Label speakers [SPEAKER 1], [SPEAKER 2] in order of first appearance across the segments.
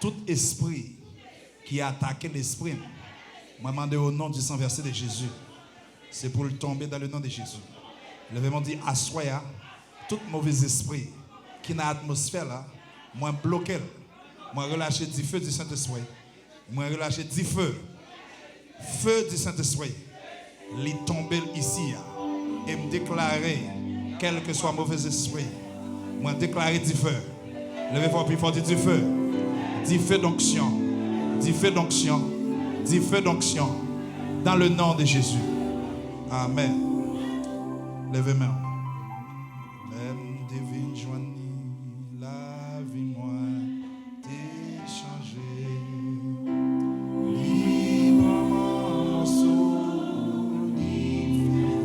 [SPEAKER 1] tout esprit qui a attaqué l'esprit, moi demande au nom du sang versé de Jésus. C'est pour le tomber dans le nom de Jésus. Le verset dit, assoya, tout mauvais esprit qui est dans l'atmosphère là, moi bloquer, moi relâcher du feu du Saint-Esprit. Moi relâcher du feu. Feu du Saint-Esprit. Les tomber ici et me déclarer, quel que soit mauvais esprit, moi déclarer du feu. Levez fort plus fort, du feu. Du feu d'onction. Du feu d'onction. Du feu d'onction. Dans le nom de Jésus. Amen. Levez-moi. Même divine joignée, la vie moi t'est changé. Librement sous divine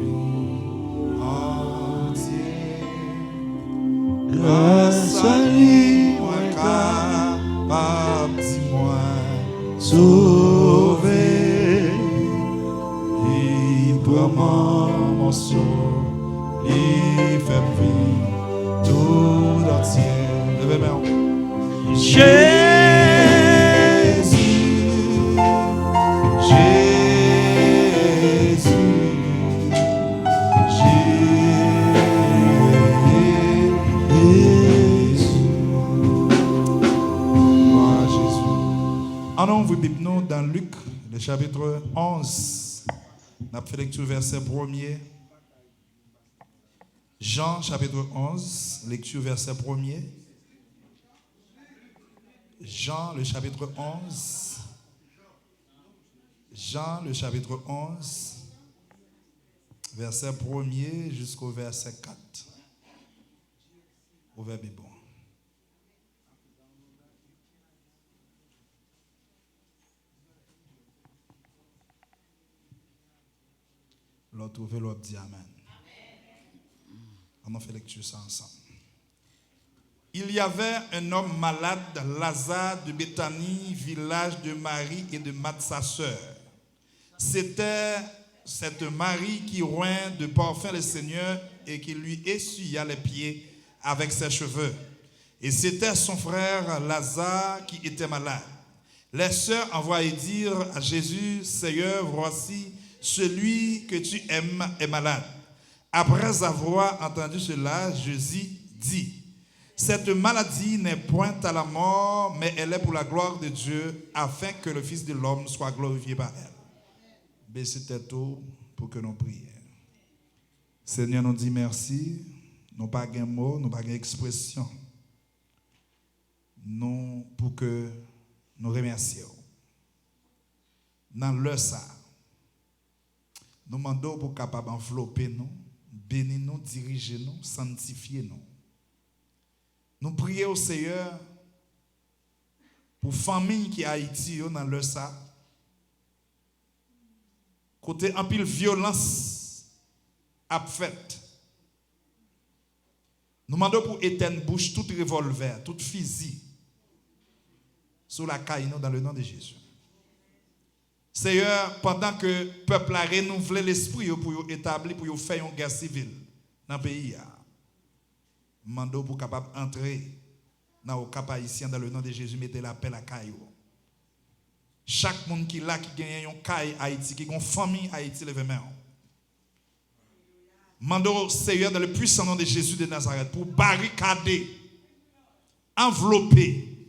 [SPEAKER 1] entier. Grâce à lui, moi capable, dis-moi, sauvé. Librement mon soul. Il fait vivre tout entier. Levez-moi. Jésus, Jésus, Jésus. Gloire à Jésus. Allons vous nous dans Luc, le chapitre 11. On a fait lecture verset 1er. Jean chapitre 11, lecture verset 1er. Jean le chapitre 11. Jean le chapitre 11, verset 1er jusqu'au verset 4. Au verbe bon. L'autre ouvre, l'autre dit Amen. On fait lecture ça ensemble. Il y avait un homme malade, Lazare de Béthanie, village de Marie et de Marthe sa sœur. C'était cette Marie qui oint de parfum le Seigneur et qui lui essuya les pieds avec ses cheveux. Et c'était son frère Lazare qui était malade. Les sœurs envoyaient dire à Jésus, Seigneur, voici celui que tu aimes est malade. Après avoir entendu cela, Jésus dit, cette maladie n'est point à la mort, mais elle est pour la gloire de Dieu, afin que le Fils de l'homme soit glorifié par elle. Baissez tête pour que nous prions. Seigneur, nous dit merci. Nous pas de mots, nous pas d'expression. Nous pour que nous remercions. Dans le ça, nous demandons pour capable envelopper nous, bénir nous, diriger nous, sanctifier nous. Nous prions au Seigneur pour famille qui est Haïti dans le ça. Côté en pile violence a fait. Nous demandons pour éteindre bouche tout revolver, tout fusil sous la caille dans le nom de Jésus. Seigneur, pendant que le peuple a renouvelé l'esprit pour établir, pour faire une guerre civile dans le pays, nous demandons pour capable entrer dans le cap haïtien dans le nom de Jésus, mettez la paix à la caille. Chaque monde qui là qui gagne une caille Haïti, qui a une famille Haïti, levez main. Mandons Seigneur dans le puissant nom de Jésus de Nazareth pour barricader, envelopper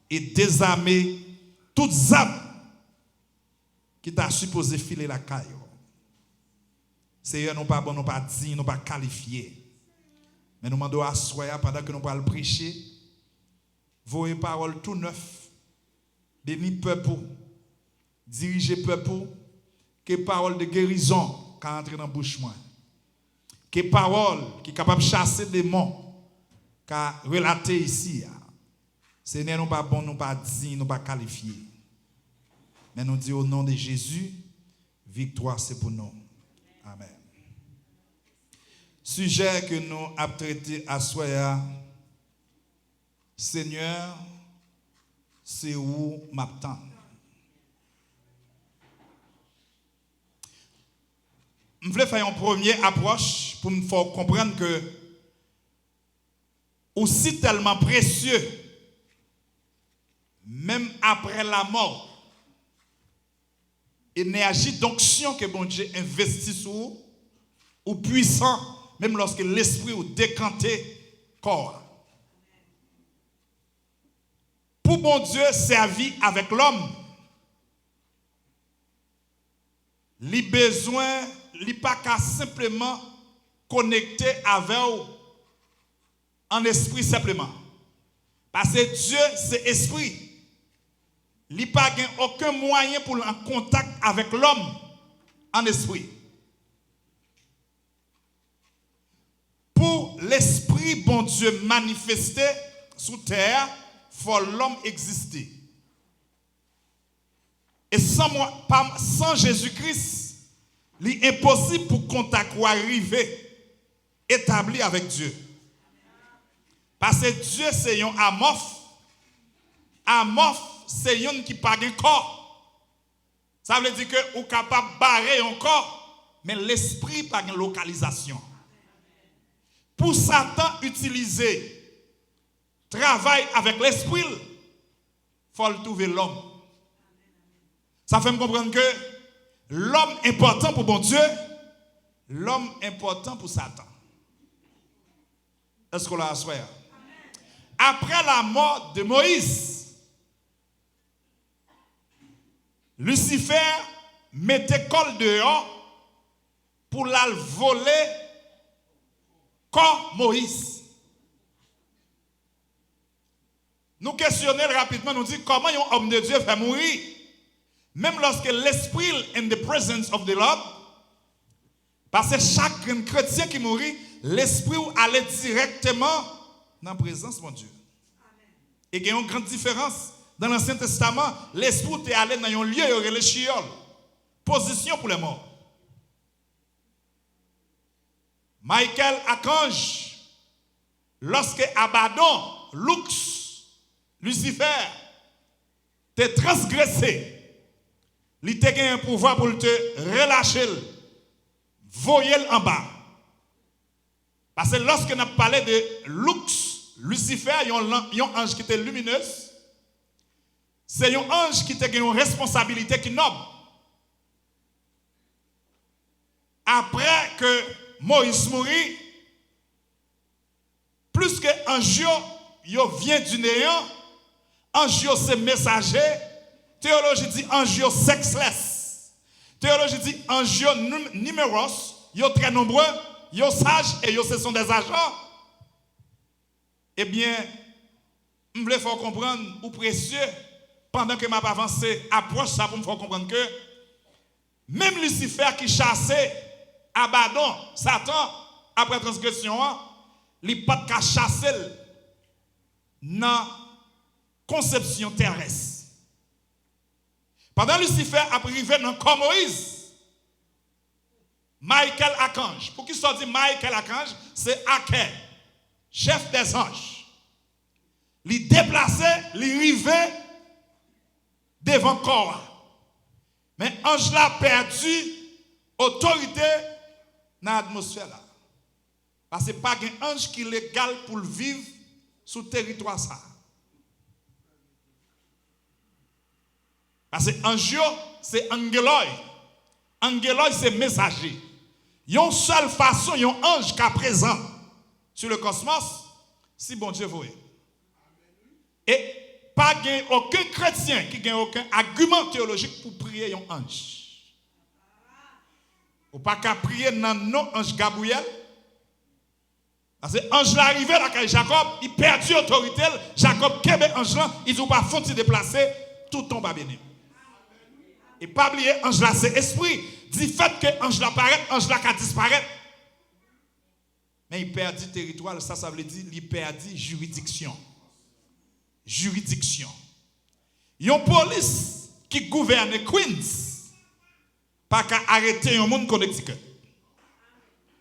[SPEAKER 1] et désarmer toutes âmes qui t'a supposé filer la caille. Seigneur, nous pas bon, nous pas dit, nous pas qualifié. Mais nous demandons à soi pendant que nous parlons prêcher, vos paroles tout neuf, bénis peuple, diriger peuple, que parole de guérison qui entre dans la bouche moi. Que parole qui est capable de chasser des démons qui a relaté ici. Seigneur, nous pas bon, nous pas dit, nous pas qualifié. Mais nous disons au nom de Jésus, victoire c'est pour nous. Amen. Sujet que nous avons traité à Soya, Seigneur, c'est où m'attend. Je voulais faire une première approche pour me faire comprendre que aussi tellement précieux même après la mort, énergie d'onction que bon Dieu investit sur vous, ou puissant, même lorsque l'esprit ou décanté corps. Pour bon Dieu servir avec l'homme, il besoin, il pas qu'à simplement connecter avec vous en esprit simplement. Parce que Dieu c'est esprit. Il n'y a pas aucun moyen pour en contact avec l'homme en esprit. Pour l'esprit bon Dieu manifesté sur terre, il faut l'homme exister. Et sans Jésus-Christ, il est impossible pour contact ou arriver établi avec Dieu. Parce que Dieu c'est un amorphe. Amorphe, c'est un qui n'a pas de corps. Ça veut dire que vous êtes capable de barrer un corps, mais l'esprit n'a pas de localisation. Pour Satan utiliser, travail avec l'esprit, il faut trouver l'homme. Ça fait me comprendre que l'homme important pour bon Dieu, l'homme important pour Satan. Est-ce qu'on l'a assuré? Après la mort de Moïse, Lucifer mettait col dehors pour la voler comme Moïse. Nous questionnons rapidement, nous disons comment un homme de Dieu fait mourir. Même lorsque l'esprit in the presence of the Lord, parce que chaque chrétien qui mourit, l'esprit allait directement dans la présence de mon Dieu. Et il y a une grande différence. Dans l'Ancien Testament, l'esprit est allé dans un lieu, il y aurait le chiol. Position pour les morts. Michael Archange, lorsque Abaddon, Lux, Lucifer, t'es transgressé, il t'a gagné un pouvoir pour te relâcher, voyer en bas. Parce que lorsque nous avons parlé de Lux, Lucifer, il y a un ange qui était lumineux. C'est un ange qui a une responsabilité qui est noble. Après que Moïse mourit, plus que ange, il vient du néant. Ange, c'est messager. Théologie dit ange sexless. Théologie dit ange numéros. Ils sont très nombreux. Ils sont sages et ce sont des agents. Eh bien, je voulais faire comprendre ou précieux. Pendant que m'a avancé, approche ça pour me faire comprendre que même Lucifer qui chassait Abaddon, Satan, après transgression, il n'a pas de chasser dans la conception terrestre. Pendant Lucifer a arrivé dans le corps Moïse, Michael Archange. Pour qui soit dit Michael Archange, c'est Aké, chef des anges. Il déplaçait, il arrivait devant corps. Mais ange là perdu autorité dans l'atmosphère là. Parce que pas un ange qui est légal pour vivre sur le territoire ça. Parce que ange c'est angeloi. Angeloi c'est messager. Il y a une seule façon, il y a un ange qui est présent sur le cosmos si bon Dieu veut. Et pas aucun chrétien qui a aucun argument théologique pour prier un ange. Ou pas qu'à prier dans non ange Gabriel. Parce que l'ange l'arrivée là Jacob, il perd l'autorité. Jacob kebe ange là, il ne pas font déplacer, tout tombe à béni. Et pas oublier ange là c'est esprit. Du fait que ange là paraît, ange là disparaît. Mais il perd du territoire, ça veut dire il perd juridiction. Juridiction. Il y a une police qui gouverne Queens, pas qu'à arrêter un monde Connecticut.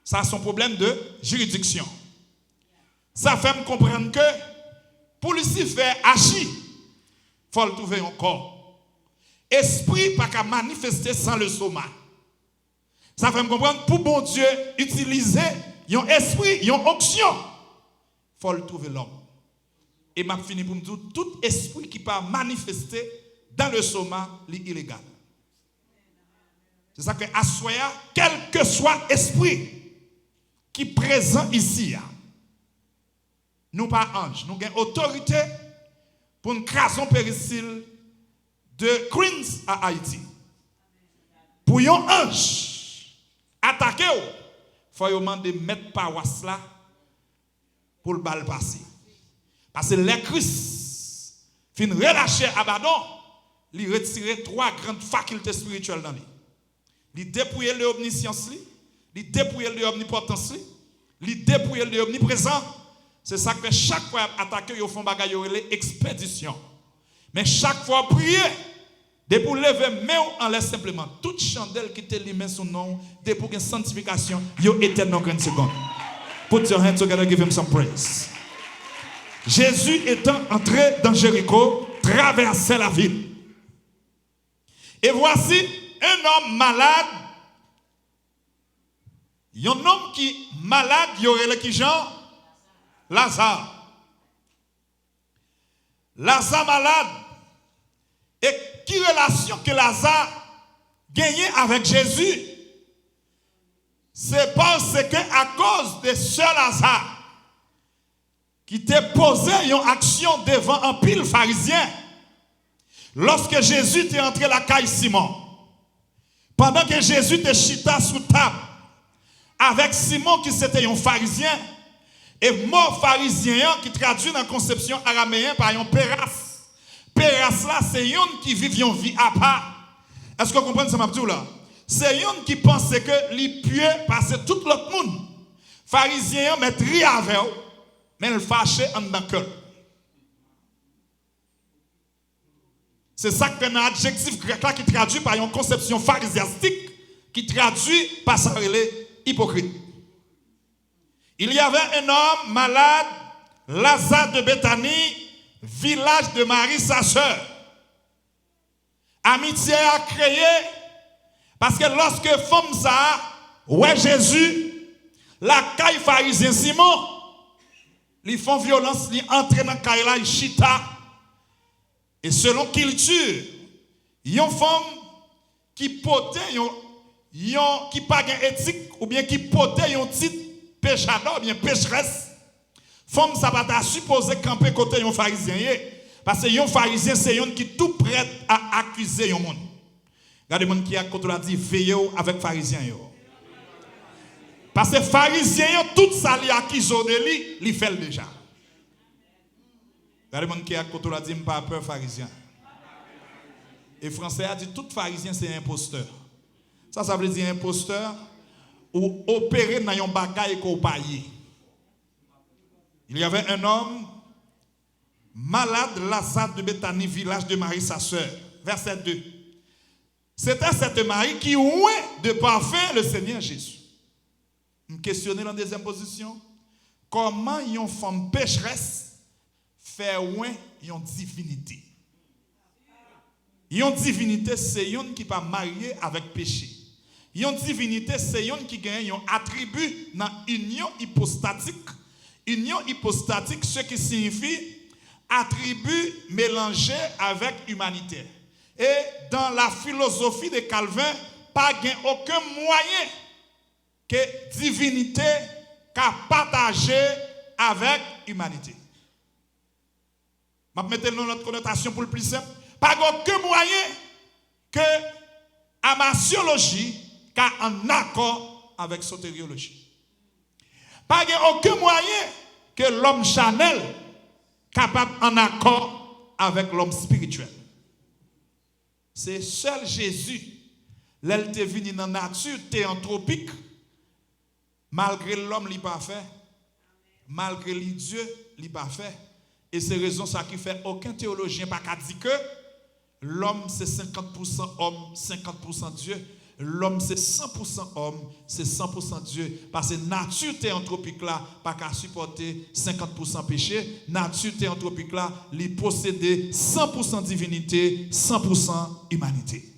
[SPEAKER 1] Ça a son problème de juridiction. Ça fait me comprendre que pour Lucifer agir, il faut le trouver encore. Esprit pas qu'à manifester sans le soma. Ça fait me comprendre pour bon Dieu utiliser un esprit, une onction, il faut le trouver l'homme. Et m'a fini pour me dire, tout esprit qui peut manifester dans le soma, est illégal. C'est ça que Assoya, quel que soit esprit qui est présent ici, nous pas ange, nous avons autorité pour nous craser un péricile de Queens à Haïti. Pour un ange attaquer, il faut demander mettre paroisse là pour le bal passer. Parce que les Christ fin relâcher Abaddon, il retire 3 grandes facultés spirituelles dans lui. Il dépouille l'omniscience, il dépouille l'omnipotence, il dépouille l'omniprésent. C'est ça que chaque fois attaquer, ils font bagaille expédition. Mais chaque fois prier, de pour lever main en laisse simplement toute chandelle qui te limite son nom, de pour une sanctification, yo éternel dans 30 secondes. Put your hands together, give him some praise. Jésus étant entré dans Jéricho, traversait la ville. Et voici un homme malade. Un homme qui malade, il y aurait le qui Jean? Lazare. Lazare malade. Et qui relation que Lazare gagnait avec Jésus? C'est parce que à cause de ce Lazare qui t'a posé une action devant un pile pharisien, lorsque Jésus est entré la caille Simon, pendant que Jésus était chita sous table avec Simon qui c'était un pharisien, et mot pharisien qui traduit dans la conception araméenne par un péras. Péras là, c'est un qui vit une vie à part. Est-ce que vous comprenez ce que je dis là? C'est un qui pense que les pieux parce que tout l'autre monde. Pharisien met rien avec eux, mais il fâche en dans. C'est ça que un adjectif grec là qui traduit par une conception pharisiastique qui traduit par ça hypocrite. Il y avait un homme malade, Lazare de Béthanie, village de Marie sa sœur. Amitié a créé parce que lorsque femme ça ouais Jésus, la caille pharisien Simon, ils font violence, ils entrent dans caille là, ils chita. Et selon culture, il y a une femme qui pote, qui pas éthique ou bien qui pote un titre péchador, bien pécheresse. Femme ça va supposer camper côté un pharisien parce que un pharisien c'est un qui tout prêt à accuser un monde. Regardez monde qui a côté là dit veillez avec pharisien yo. Parce que pharisien tout ça li accuse de lui, il fait déjà. Regardez monde qui a côté là dit pas peur pharisien. Et français a dit tout pharisien c'est un imposteur. Ça veut dire imposteur ou opérer dans un bagaille qu'on paye. Il y avait un homme malade, Lazare de Béthanie, village de Marie, sa sœur. Verset 2. C'était cette Marie qui ouait de parfum le Seigneur Jésus. Je me questionnais dans la deuxième position. Comment une femme pécheresse fait ouer une divinité? Une divinité, c'est une qui n'est pas mariée avec péché. Une divinité, c'est une qui gagne un attribut dans l'union hypostatique. Union hypostatique, ce qui signifie attribut mélangé avec humanité. Et dans la philosophie de Calvin, pas aucun moyen que divinité qu'a partagé avec humanité. Je vais mettre notre connotation pour le plus simple. Pas aucun moyen que amasiologie qu'a un accord avec sotériologie. Pas aucun moyen que l'homme charnel capable en accord avec l'homme spirituel. C'est seul Jésus, l'elle est venu dans la nature théanthropique, malgré l'homme n'est pas fait, malgré les dieux n'est pas fait. Et c'est raison ça qui fait aucun théologien pas qu'à dire que l'homme c'est 50% homme, 50% Dieu. L'homme c'est 100% homme, c'est 100% Dieu. Parce que nature théanthropique là, pas qu'à supporter 50% péché. Nature théanthropique là, lui posséder 100% divinité, 100% humanité.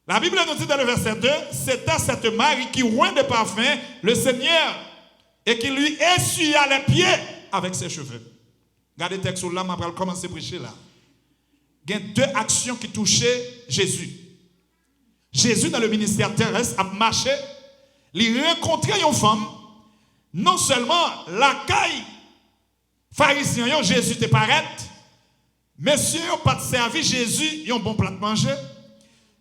[SPEAKER 1] La Bible nous dit dans le verset 2, c'était cette Marie qui oint de parfum le Seigneur et qui lui essuya les pieds avec ses cheveux. Regardez le texte là, je vais commencer à prêcher là. Il y a deux actions qui touchaient Jésus. Jésus, dans le ministère terrestre, a marché, il a rencontré une femme, non seulement la caille pharisien, Jésus te paraît, monsieur n'a pas servi Jésus, il a un bon plat de manger.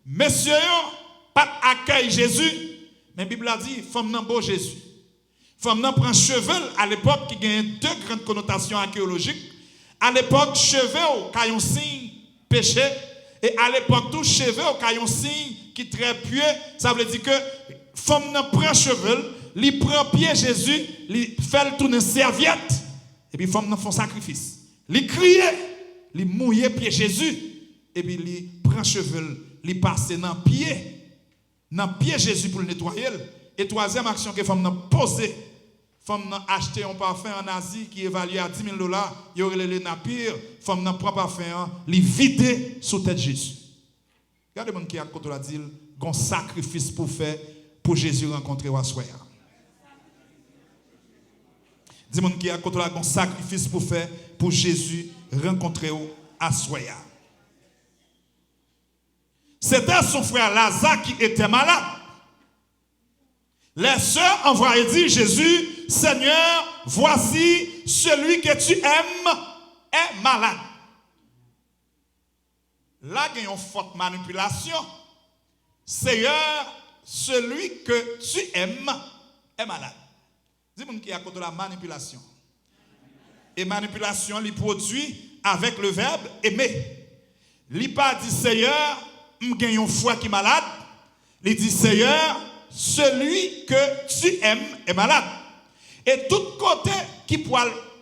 [SPEAKER 1] Monsieur n'a pas accueilli Jésus, mais la Bible a dit, femme n'a beau Jésus. Femme n'a prend chevel à l'époque qui a deux grandes connotations archéologiques. À l'époque, cheveux qui ont un signe péché, et à l'époque, tout cheveux qui ont un signe qui est très pieux, ça veut dire que femme n'a prend chevel, il prend pied Jésus, il fait le tourner serviette, et puis femme n'a fait un sacrifice. Il crie, il mouille pied Jésus, et puis il prend chevel, il passe dans pied Jésus pour le nettoyer. Et troisième action que femme n'a posée, femme n'a acheté un parfum en Asie qui est évalué à $10 000, il y aurait les napires, femme n'a prend parfum, il vide sous tête Jésus. Regardez mon qui a côté la dit, un sacrifice pour faire pour Jésus rencontrer au soir. Dis mon qui a côté la un sacrifice pour faire pour Jésus rencontrer au soir. C'était son frère Lazare qui était malade. Les sœurs envoyaient dire Jésus, Seigneur, voici celui que tu aimes est malade. Là, il y a une forte manipulation. Seigneur, celui que tu aimes est malade. Dis-moi qui est à côté de la manipulation. Et manipulation, il produit avec le verbe aimer. Il n'a pas dit Seigneur, j'ai une foi qui est malade. Il dit Seigneur, celui que tu aimes est malade. Et tout côté qui peut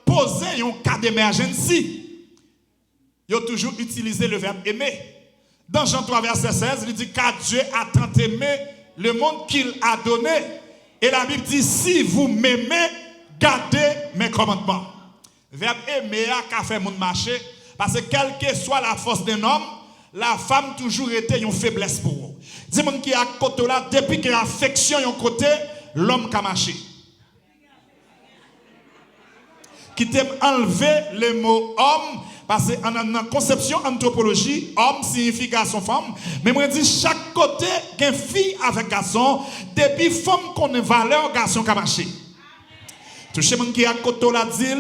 [SPEAKER 1] poser un cas d'émergence, il a toujours utilisé le verbe aimer. Dans Jean 3, verset 16, il dit car Dieu a tant aimé le monde qu'il a donné. Et la Bible dit si vous m'aimez, gardez mes commandements. Verbe aimer a fait mon marché parce que quelle que soit la force d'un homme, la femme toujours été une faiblesse pour vous. Dis-moi qui a côté là, depuis que l'affection est un côté, l'homme qui a marché. Qui t'aime enlever le mot homme, parce que dans la conception anthropologie, homme signifie garçon, femme. Mais moi, je dis chaque côté, il y a une fille avec garçon, depuis femme qu'on a valeur, garçon qui a marché. Touché mon qui a côté la dit,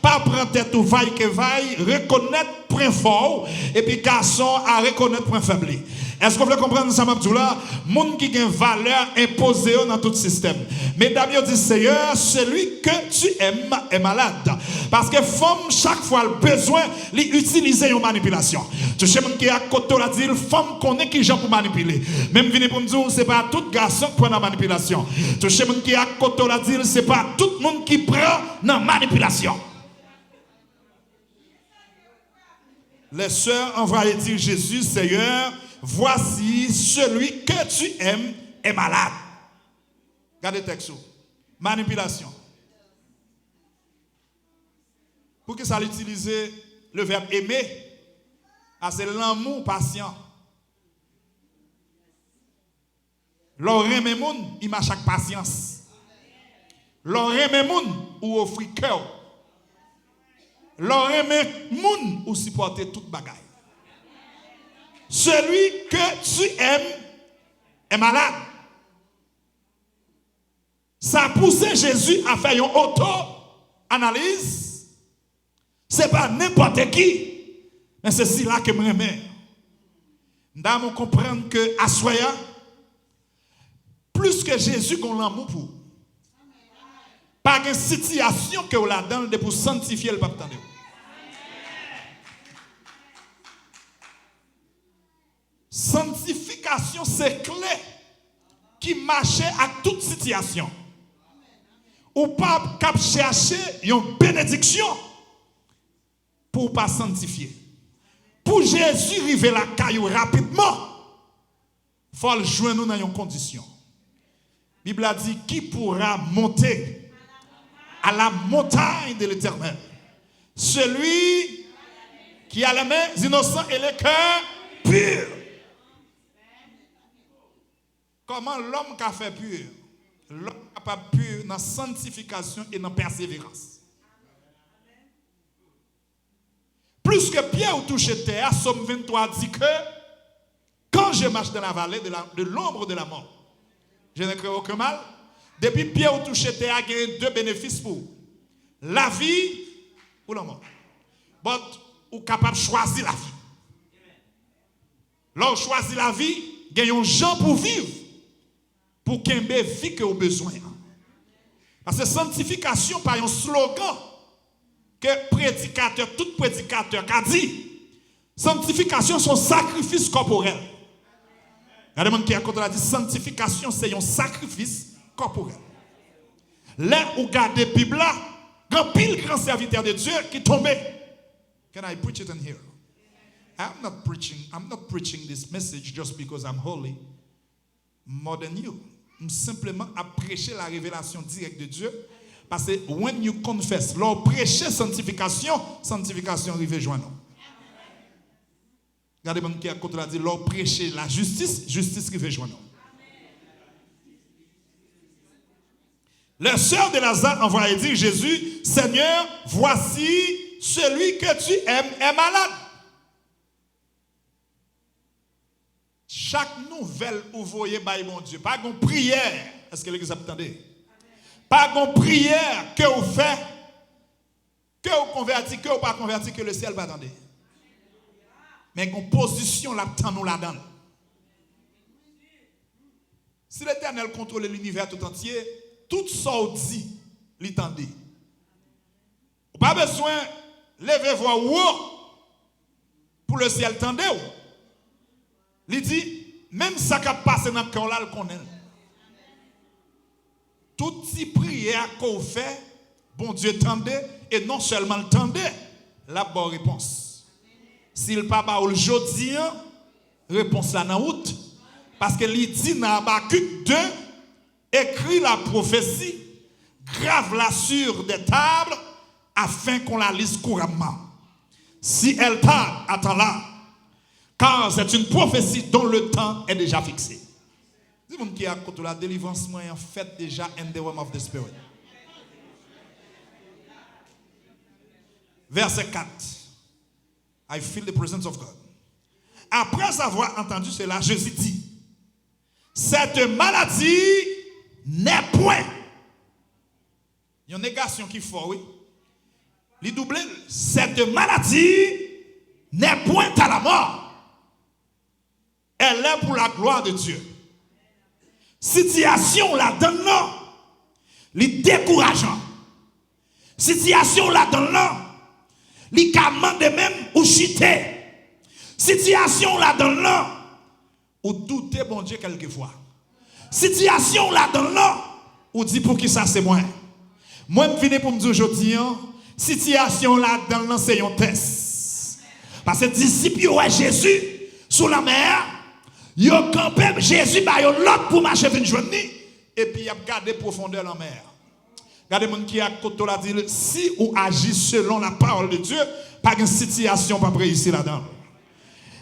[SPEAKER 1] pas prendre tête ou vaille que vaille, reconnaître point fort, et puis garçon à reconnaître point faible. Est-ce que vous voulez comprendre ça, Mabdoula? Moun qui a une valeur imposée dans tout système. Mesdames, il dit Seigneur, celui que tu aimes est malade. Parce que femme, chaque fois, a besoin d'utiliser une manipulation. Tu sais, qui a côté la dire, femme connaît qui gens pour manipuler. Même venir pour me dire, ce n'est pas tout garçon qui prend la manipulation. Tu sais, qui a côté la dire, ce n'est pas tout le monde qui prend la manipulation. Les sœurs envoyaient dire Jésus, Seigneur, voici celui que tu aimes est malade. Regardez le texte. Manipulation. Pour que ça utilise le verbe aimer, c'est l'amour patient. L'oreille même moun, il m'a chaque patience. L'oreille même moun, ou offre cœur. L'oreille même moun, ou supporter toute bagaille. Celui que tu aimes est malade. Ça a poussé Jésus à faire une auto-analyse. Ce n'est pas n'importe qui. Mais c'est ceci là que je m'aime. Nous devons comprendre que à Soya, plus que Jésus qu'on l'amour pour. Pas une situation que vous la donne pour sanctifier le peuple. Sanctification, c'est clé qui marche à toute situation. Ou pas cap chercher une bénédiction pour pas sanctifier. Pour Jésus arriver la caillou rapidement, il faut le joindre dans une condition. La Bible a dit qui pourra monter à la montagne de l'Éternel. Celui qui a les mains innocentes et le cœur pur. Comment l'homme qui a fait pur? L'homme capable pur dans la sanctification et dans la persévérance. Plus que pied ou touche terre, Somme 23 dit que quand je marche dans la vallée de l'ombre de la mort, je ne crains aucun mal. Depuis pied ou touche terre, il y a deux bénéfices pour la vie ou la mort. But, ou capable de choisir la vie. Lorsque vous choisissez la vie, il y a un gens pour vivre, pour qu'il y ait une vie que vous avez besoin. Parce que sanctification, par un slogan que prédicateur, tout prédicateur a dit, sanctification, c'est un sacrifice corporel. Regardez-moi qui a dit sanctification, c'est un sacrifice corporel. Là où regardez la Bible, il y a pile grand serviteur de Dieu qui tombe. Can I preach it in here? I'm not preaching this message just because I'm holy more than you. Simplement à prêcher la révélation directe de Dieu. Parce que when you confess, lors prêcher sanctification arrive joindre. Regardez-moi qui a dit, lors prêcher la justice arrive joindre. La sœur de Lazare envoie dire Jésus, Seigneur, voici celui que tu aimes est malade. Chaque nouvelle où vous voyez, mon Dieu, pas une prière. Est-ce que l'église attendez? Pas une prière que vous faites, que vous convertissez, que vous pas converti, que le ciel va attendre. Mais une position là-dedans, nous là-dedans. Si l'Éternel contrôle l'univers tout entier, tout ça dit, l'entendez. Pas besoin de lever voix haut pour le ciel tendre. Il dit, même ça qui a passé dans le cœur là, le connaît. Toute si prière qu'on fait, bon Dieu tendait, et non seulement le tendait, la bonne réponse. S'il pas ba le jodi, réponse là dans route. Parce que il dit dans Habakkuk 2, écrit la prophétie, grave-la sur des tables, afin qu'on la lise couramment. Si elle tarde, attends-la. Car c'est une prophétie dont le temps est déjà fixé. Dis-moi qui a côté la délivrance en fait déjà in the realm of the spirit. Verset 4. I feel the presence of God. Après avoir entendu cela, Jésus dit, cette maladie n'est point. Il y a une négation qui faut, oui. Il double, cette maladie n'est point à la mort. Elle est pour la gloire de Dieu. Situation là-dedans, les décourageant. Situation là-dedans, les commande même ou chiter. Situation là-dedans, ou douter bon Dieu quelquefois. Situation là-dedans, ou dit pour qui ça c'est moi. Moi je viens pour me dire aujourd'hui, situation là-dedans c'est un test. Parce que disciples ouais Jésus sous la mer. Yo campé Jésus ba yo l'autre pour marcher une journée et puis il a gardé profondeur en mer. Regardez mon qui a côté là dit si ou agit selon la parole de Dieu, pas une situation pas réussir là-dedans.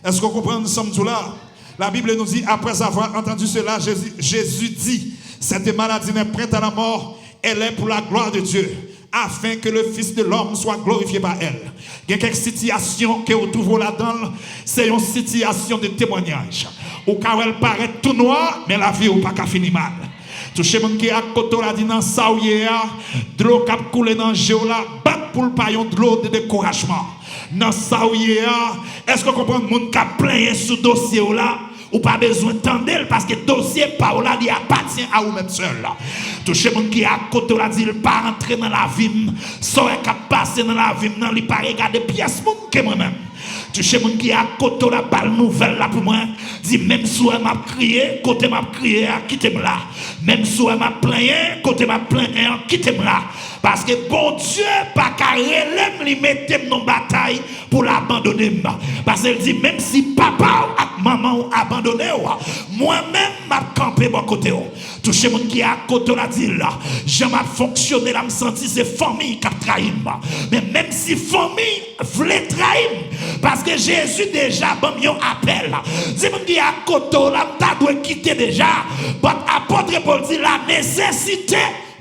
[SPEAKER 1] Est-ce qu'on comprend nous sommes tous là? La Bible nous dit après avoir entendu cela Jésus dit cette maladie n'est prête à la mort, elle est pour la gloire de Dieu afin que le Fils de l'homme soit glorifié par elle. Il y a quelques situations que vous trouvez là-dedans, c'est une situation de témoignage. Ou quand elle paraît tout noir, mais la vie ou pas qu'à finir mal. Touchez mon qui a côté là dit dans ça ou de l'eau qui coule dans géo là, bat pour le paillon de l'eau de découragement. Dans ça ou est-ce que vous comprenez mon qui a plein sous dossier là? Ou pas besoin d'entendre parce que le dossier par là il appartient à vous même seul. Touchez mon qui a côté là dit il pas entrer dans la vie, ça est capable passer dans la vie, non il pas regarder pièce mon que moi-même. Touchez mon qui a côté la balle nouvelle là pour moi, dit même si elle m'a crié, côté m'a crié, quittez-moi là. Même si elle m'a plaigné, côté m'a plaigné, quittez-moi là. Parce que bon Dieu pas carré lui mettre dans bataille pour l'abandonner. Parce qu'il dit même si papa ou maman ont abandonné, moi-même m'a campé mon côté. Touchez mon qui a côté la dit là, je m'a fonctionné là me senti c'est famille qui a trahi. Mais même si famille voulait trahir parce que Jésus déjà bon yon appel. Dis mon qui a côté là t'a doit quitter déjà. But apôtre Paul dit la nécessité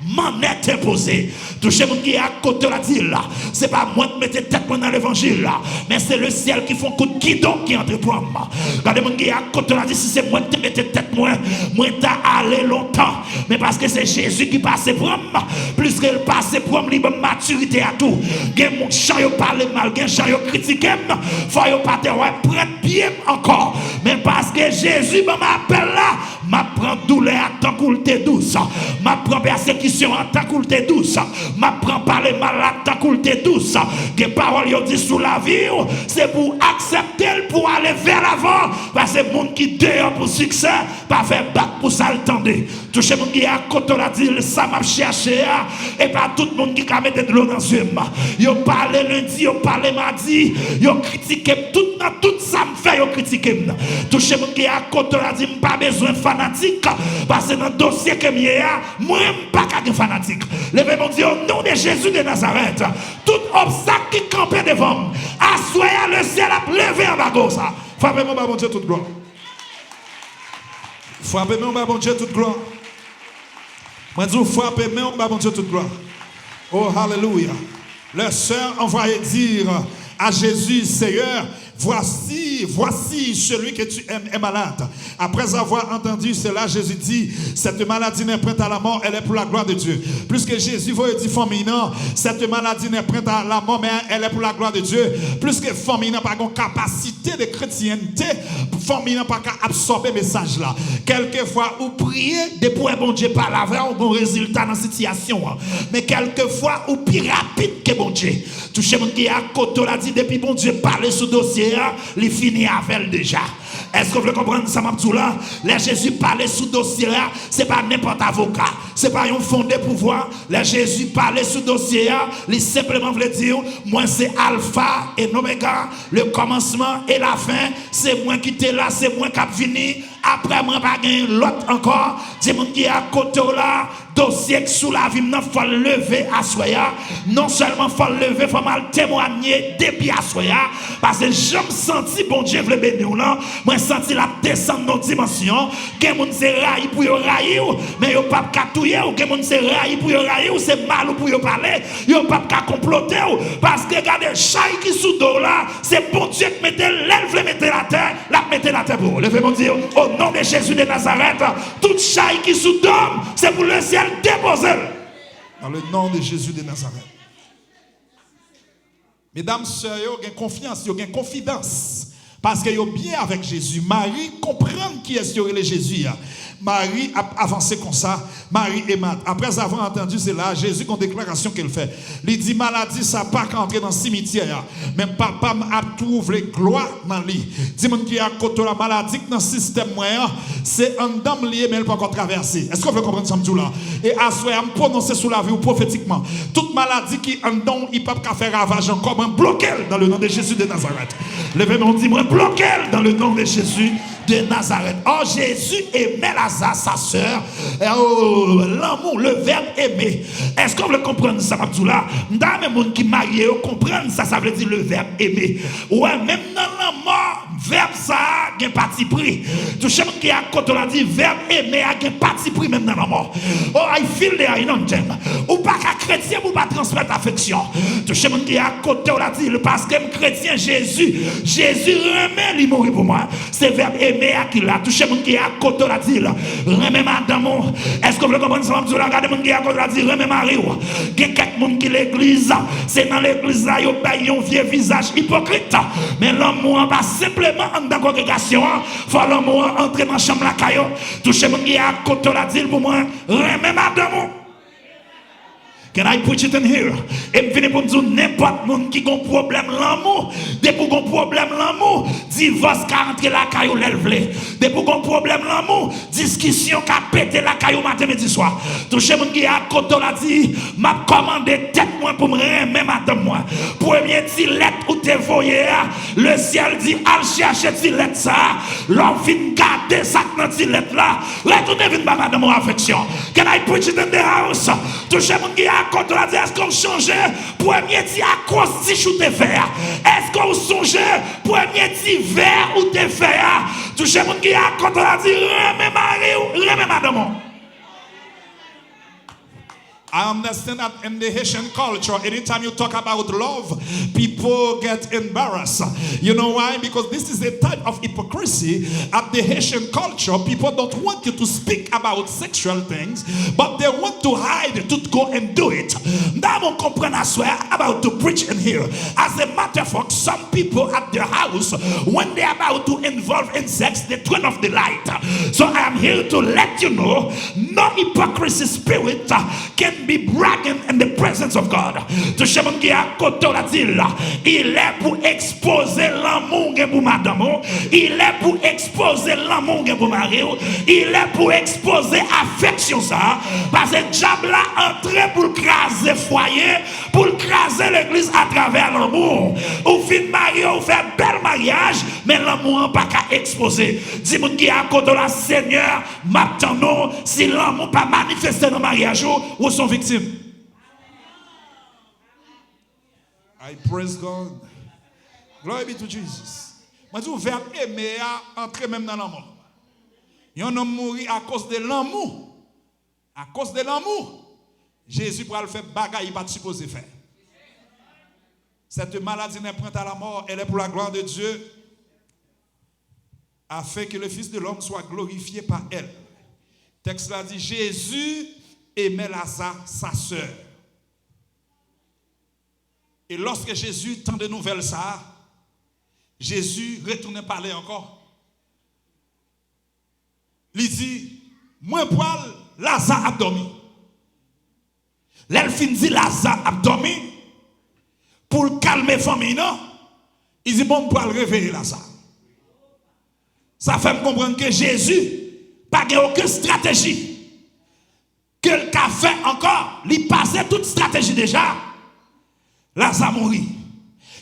[SPEAKER 2] manette imposée. Touchez mon qui est à côté la dit là. C'est pas moi qui mette tête dans l'évangile là, mais c'est le ciel qui font coup de guidon qui entre pour moi. Regardez mon qui est à côté la dit, si c'est moi qui mette tête moi t'as allé longtemps. Mais parce que c'est Jésus qui passe pour moi, plus qu'il passe pour moi, libre maturité à tout. Gen mon chant yo parle mal, gen chant yo critique, faut yo pas te prendre bien encore. Mais parce que Jésus m'appelle là, m'a prend douleur à tant qu'il te douce, m'a prend persécution à tant qu'il te douce, m'a prend parler mal à tant qu'il te douce. Que parole yo dit sous la vie, c'est pour accepter pour aller vers l'avant, parce que monde qui dehors pour succès, pas faire bac pour ça le tendre. Toucher mon qui à côté la dit ça m'a cherché et pas tout le monde qui a mettre de l'eau dans yeux. Yo parle lundi, yo parle mardi, yo critiquer tout ça me fait yo critiquer. Toucher mon qui à côté la dit pas besoin fanatique parce que dans le dossier que moi pas qu'un fanatique. Levez mon Dieu au nom de Jésus de Nazareth. Tout obstacle qui campait devant, assoyez le ciel a levé en bas ça.
[SPEAKER 1] Frappez-moi, bon Dieu, toute gloire. Frappez-moi, bon Dieu, toute gloire. Moi, je dis, frappez-moi, bon Dieu, toute gloire. Oh, hallelujah. Le sœur envoyait dire à Jésus, Seigneur, voici celui que tu aimes est malade. Après avoir entendu cela, Jésus dit, cette maladie n'est prête à la mort, elle est pour la gloire de Dieu. Plus que Jésus veut dire féminin, cette maladie n'est prête à la mort, mais elle est pour la gloire de Dieu. Plus que féminin n'a pas une capacité de chrétienté, féminin n'a pas qu'à absorber le message là. Quelquefois, vous priez de pour un bon Dieu par la vraie, ou bon résultat dans la situation. Mais quelquefois, vous plus rapide que bon Dieu. Touchez mon qui à côté l'a dit, depuis bon Dieu parler sous dossier, il finit avec elle déjà. Est-ce que vous voulez comprendre ça, Mabdoula? Les Jésus parlait sous dossier, ce n'est pas n'importe avocat, ce n'est pas un fondé pouvoir. Les Jésus parlait sous dossier, il simplement voulait dire, moi c'est Alpha et Omega, le commencement et la fin, c'est moi qui était là, c'est moi qui ai fini. Après moi, pas l'autre encore. Dis mon qui est à côté là, dossier sous la vie, il faut lever à soya. Non seulement faut lever, il faut mal témoigner depuis à soya. Parce que je me senti, bon Dieu, le bénir là. Moi, senti la descendre dans nos dimensions. Quelqu'un moun se raï pour yo raï, mais yo pas catouiller. Ou quelqu'un moun se raï pour yo raï, ou c'est mal ou pour yo parler. Yo pas comploter. Parce que regardez, chaque qui sous dos là, c'est bon Dieu qui mette l'elfe, mette la terre, la mette la terre pour. Levez mon Dieu. Au nom de Jésus de Nazareth, toute chaille qui sous d'homme, c'est pour le ciel déposer. Dans le nom de Jésus de Nazareth. Mesdames, sœurs, vous avez confiance, vous avez confidence. Parce que vous êtes bien avec Jésus. Marie comprend qui est-ce que Jésus. Marie a avancé comme ça. Marie et Marthe. Après avoir entendu cela, Jésus a une déclaration qu'elle fait. Il dit, maladie, ça n'a pas qu'entrer dans le cimetière. Même papa a trouvé gloire dans lui. Dis-moi qui a côté la maladie dans le système moyen, c'est un dame lié, mais elle ne peut pas encore traverser. Est-ce que vous pouvez comprendre ça, là? Et à ce moment, prononcer sous la vie ou prophétiquement. Toute maladie qui en don, il ne peut pas faire ravage encore, bloquer dans le nom de Jésus de Nazareth. Levez-moi, dis-moi, bloquer dans le nom de Jésus de Nazareth. Oh, Jésus aimait Lazare, sa sœur. Oh, l'amour, le verbe aimer. Est-ce qu'on veut comprendre ça, Abdoula? Dans les gens qui marient, comprendre ça, ça veut dire le verbe aimer. Ouais, même dans la mort, verbe ça a un parti pris. Tout le monde qui a côté l'a dit, verbe aimer a un parti pris même dans la mort. Oh, I feel there, you know, ou pas qu'un chrétien, ou pas transmettre l'affection. Tout le monde qui a côté l'a dit, parce que chrétien, Jésus remet, il mourit pour moi. C'est verbe aimer à qui l'a. Touché mon qui a côté l'a dit, remet madame. Est-ce que vous comprenez ça? Regardez mon qui a côté l'a dit, remet Marie. Il y a quelques monde qui l'église, c'est dans l'église là, il y a un vieux visage hypocrite. Mais l'amour va simplement en dans la congrégation. Il faut l'amour entrer dans la chambre la caillou. Touché mon qui a côté l'a dit pour moi, remet madame. Can I preach it in here? Et me venez pour me dire n'importe monde qui a un problème l'amour. Dès pour un problème l'amour, divorce qui rentre la caillou l'élevée. Dès pour un problème l'amour, discussion qui a pété la caillou matin midi soir. Touché mon qui a côté l'a dit, m'a commandé tête moi pour me remettre madame moi. Premier petit lettre ou te voyez, le ciel dit al chercher petit lettre ça. L'homme vient garder ça dans petit lettre là. Retournez vinn ba madame mon affection. Can I preach it in the house? Touché mon qui a quand on a dit, est-ce qu'on change premier dit à cause si chou te faire? Est-ce qu'on songe premier dit vert ou te faire? Touchez mon qui a quand on a dit, remets Marie ou remets madame. I understand that in the Haitian culture, anytime you talk about love, people get embarrassed. You know why? Because this is a type of hypocrisy. At the Haitian culture, people don't want you to speak about sexual things, but they want to hide to go and do it. Now, I comprend I swear about to preach in here. As a matter of fact, some people at their house, when they're about to involve in sex, they turn off the light. So I am here to let you know, no hypocrisy spirit can be bragging in the presence of God. Tout le monde qui a côté la dit là, il est pour exposer l'amour pour madame, il est pour exposer l'amour pour mari, il est pour exposer affection ça, parce que diable a entré pour craser foyer, pour craser l'église à travers l'amour. Ou fin marié, ou fait bel mariage, mais l'amour pas qu'à exposer. Dis moun qui a côté la Seigneur, m'attendons si l'amour pas manifesté dans le mariage ou son victime.
[SPEAKER 3] I praise God. Glory be to Jesus. Moi, je veux aimer entrer même dans l'amour. Il y a un homme mourir à cause de l'amour. À cause de l'amour. Jésus pourra le faire bagaille, il va supposer faire. Cette maladie n'est point à la mort, elle est pour la gloire de Dieu, afin que le Fils de l'homme soit glorifié par elle. Le texte là dit, Jésus aimait Lazare, sa sœur. Et lorsque Jésus tend de nouvelles ça, Jésus retourne parler encore. Il dit, moi poil, Lazare a dormi. L'elfin dit Lazare a dormi pour calmer la famille, non? Il dit, bon, pour le réveiller Lazare. Ça fait me comprendre que Jésus n'a pas aucune stratégie. Que le fait encore, il passait toute stratégie déjà. Lazare mourit.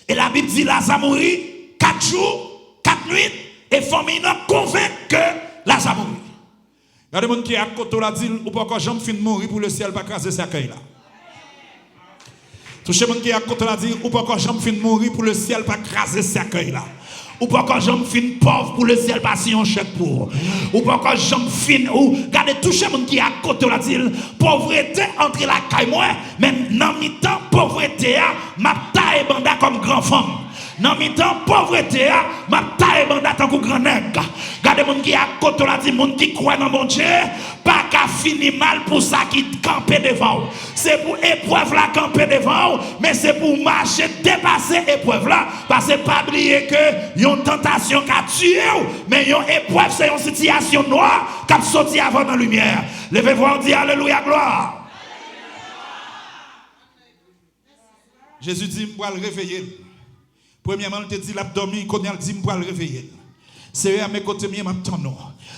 [SPEAKER 3] Et la Bible dit Lazare mourit 4 jours, 4 nuits, et famille n'a convaincu que Lazare mourit. Il y a des gens qui à côté la dit ou pas quand j'aime fin mourir pour le ciel pas craser cercueil là. Tout le monde qui à côté la dit ou pas quand j'aime fin mourir pour le ciel pas craser cercueil là. Ou pas quand j'aime fin pauvre pour le ciel passer un chèque pour. Ou pas quand j'aime fin ou regardez tout le monde qui à côté la dit pauvreté entre la caille moi mais dans mi-temps pauvreté m'a taille banda comme grand femme. Dans mi-temps pauvreté m'a taille banda tant que grand nègre. Regardez monde qui à côté la dit monde qui croit dans mon Dieu pas qu'à finir mal pour ça qui camper devant. C'est pour épreuve là camper devant mais c'est pour marcher dépasser épreuve là parce que pas oublier que une tentation qui a tué mais une épreuve c'est une situation noire qui a sorti avant dans la lumière. Levez-vous et dites alléluia gloire. Jésus dit je vais le réveiller. Premièrement il te dit l'abdomen qu'on a dit je vais le réveiller. C'est à mes côtés je m'attends.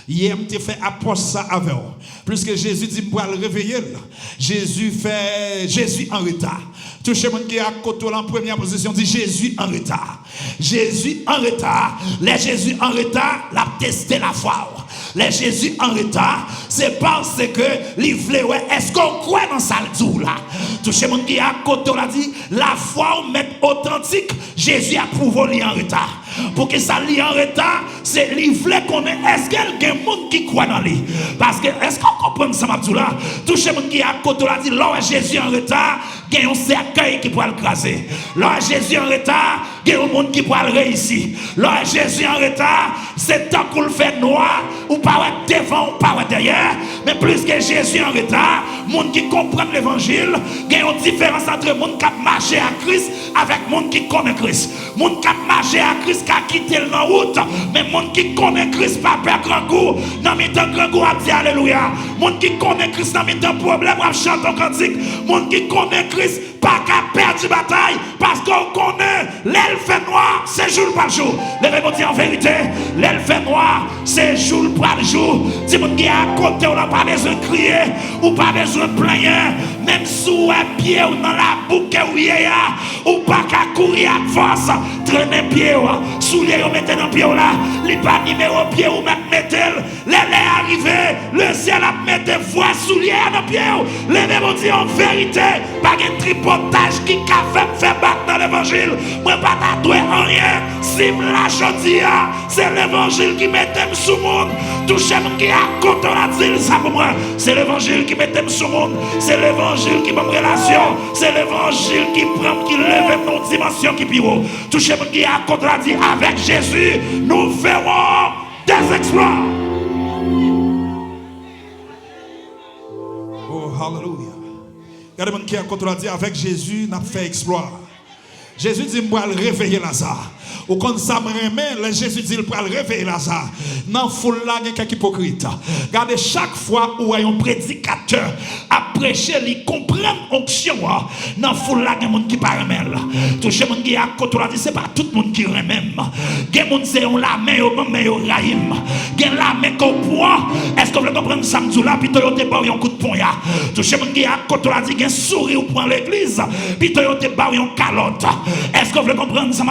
[SPEAKER 3] Hier, je fait approche ça avec vous. Puisque Jésus dit, je vais le réveiller. Jésus en retard. Tout le monde qui est à côté en première position dit Jésus en retard. Jésus en retard. Les Jésus en retard, l'a testé la foi. Les Jésus en retard, c'est parce que l'ivlé, est-ce qu'on croit dans ça là? Tout le monde qui est à côté l'a dit, la foi met authentique, Jésus a prouvé en retard. Pour que ça lie en retard, c'est l'ivlé qu'on est. Est-ce qu'il y a des gens qui croient dans lui? Parce que, est-ce qu'on comprend ça, là? Tout le monde qui est à côté l'a dit, là Jésus en retard, il y a un cercueil qui peut le craser. Là Jésus en retard, il y a un monde qui peut le réussir. Là Jésus en retard, c'est tant qu'on le fait noir, ou pas devant, ou pas derrière. Mais plus que Jésus en retard, les gens qui comprennent l'évangile, il y a une différence entre les gens qui marchent à Christ avec les gens qui connaissent Christ. Les gens qui marchent à Christ qui a quitté la route, mais les gens qui connaissent Christ pas perdre grand goût. Dans mes temps, grand goût a dit alléluia. Les gens qui connaissent Christ dans mes temps, problème à chanter un cantique. Les gens qui connaissent Christ pas qu'à perdre la bataille parce qu'on connaît l'elfe noir, c'est jour par jour. Levez-vous dire en vérité, l'elfe noir, c'est jour par jour. Si vous êtes à côté, on n'a pas besoin de crier ou pas besoin de plaindre. Même sous un pied ou dans la boucle ou pas qu'à courir à force, traîner pied
[SPEAKER 2] souliers yo mettez dans pied là, li pas numéro pied ou même mettez, les arrivé, le ciel a mettre voix souliers dans pied. Les mêmes dit en vérité, pas de tripotage qui a fait battre dans l'évangile. Moi pas tatoué en rien. Si me la chodia, c'est l'évangile qui mettait sous monde. Touché mon qui a côté la dit ça pour moi. C'est l'évangile qui mettait sous monde. C'est l'évangile qui m'a relation. C'est l'évangile qui prend, qui lève nos dimensions qui pire. Touché mon qui a côté la dit avec Jésus, nous verrons des exploits.
[SPEAKER 3] Oh, hallelujah. Regardez mon qui a côté avec Jésus, n'a fait exploit. Jésus dit, moi, le réveiller Lazare. Ou quand ça me remet, Jésus dit, il peut réveiller Lazare. Dans foule là, il y a quelques hypocrites. Regardez, chaque fois où un prédicateur a prêché, il comprend l'onction. Dans foule là, il y a des gens qui ne parlent pas. Tout le monde qui a côté là, ce n'est pas tout le monde qui remet. Il y a des gens qui ont la main, mais ils ont la main. Il y a la main qu'on prend. Est-ce que vous comprenez ça? Puis vous avez un coup de poing. Tout le monde qui a côté là, il y a un sourire pour l'église. Puis vous avez un calotte. Est-ce que vous comprenez ça?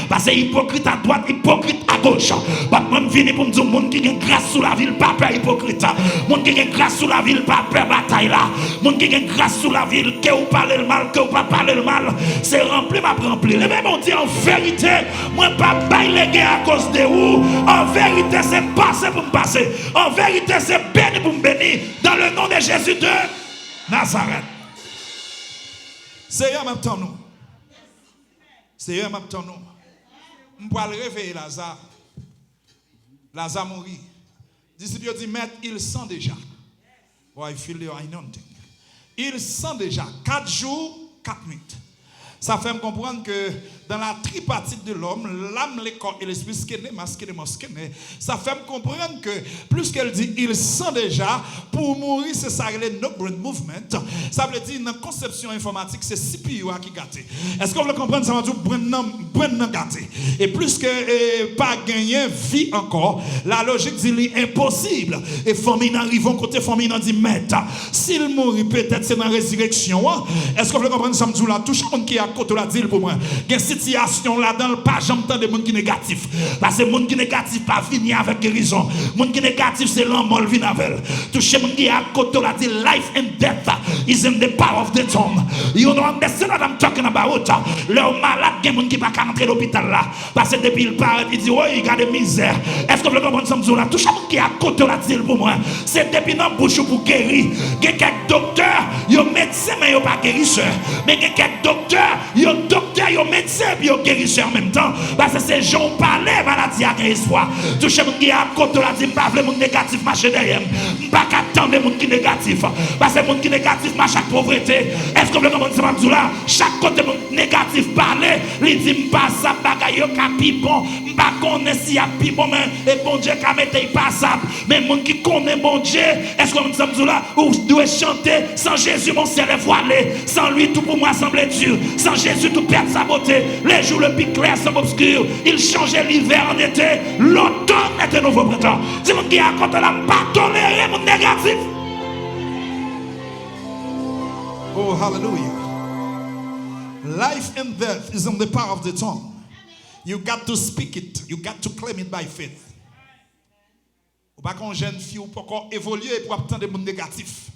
[SPEAKER 3] Parce que hypocrite à droite, hypocrite à gauche. Moi, je viens pour me dire, les gens qui ont grâce sous la ville, pas peur hypocrite. Les gens qui ont grâce sous la ville, pas peur bataille là. Les gens qui ont grâce sous la ville, que vous parlez le mal, que vous pas parlez le mal, c'est rempli, m'a rempli. Les mêmes ont dit en vérité, moi, pas bailler les gars à cause de vous. En vérité, c'est passé pour me passer. En vérité, c'est béni pour me bénir. Dans le nom de Jésus de Nazareth. C'est un même temps, nous. C'est un même temps, nous. On peut le réveiller Lazare. Lazare mourit. Disciples dit, maître, il sent déjà. Oh, I feel the anointing. Il sent déjà 4 jours, 4 nuits. Ça fait me comprendre que dans la tripartite de l'homme, l'âme, le corps et l'esprit, ça fait me comprendre que plus qu'elle dit, il sent déjà, pour mourir, c'est ça, le no brain movement. Ça veut dire, dans la conception informatique, c'est CPU qui gâte. Est-ce que vous le comprenez? Ça veut dire, brain gâte. Et plus que pas gagner vie encore, la logique dit, impossible. Et famille arrive, côté famille dit, maître, s'il mourit, peut-être c'est dans la résurrection. Est-ce que vous le comprenez? Ça me dit, là, tout le monde qui a côté la dit pour moi. Situation là-dedans, pas j'entends des gens qui négatifs. Parce que les gens qui négatifs pas venir avec guérison. Les gens qui négatifs, c'est l'homme qui vient avec. Tout ce monde qui a côté la dit life and death is in the power of the tongue. You know understand what I'm talking about? Le malade, il y a des gens qui ne peuvent pas rentrer à l'hôpital là. Parce que depuis il parle, il dit, oh, il y a des misères. Est-ce que vous comprenez ça? Tout ce monde qui a côté la dit pour moi, c'est depuis dans la bouche pour guérir. Il y a quelques docteurs, il y a médecins, mais il n'y a pas guérisseurs. Mais il y a quelques docteurs, il y a docteurs, il y a médecins. Et puis guérisseur en même temps parce que ces gens parlent maladie à espoir. Tout ce monde qui a côté la dit pas le monde négatif marcher derrière. Pas attendre les monde qui négatif parce que les monde qui négatif marche à pauvreté. Est-ce que vous comprenez ça là? Chaque côté monde négatif parler, il dit pas ça bagaille yo capi bon, pas connaît si a pi bon mais et bon Dieu qu'a mettre pas ça. Mais monde qui connaît bon Dieu, est-ce que vous ça là ou doit chanter sans Jésus mon ciel est voilé, sans lui tout pour moi semble dur, sans Jésus tout perd sa beauté. Les jours le plus clair sont obscurs. Il changeait l'hiver en été. L'automne était nouveau printemps. C'est mon qui a contre la pas tolérer mon négatif. Oh, hallelujah. Life and death is in the power of the tongue. You got to speak it. You got to claim it by faith. Ou pas qu'on jeune fille ou pas qu'on évolue pour obtenir des mondes négatifs.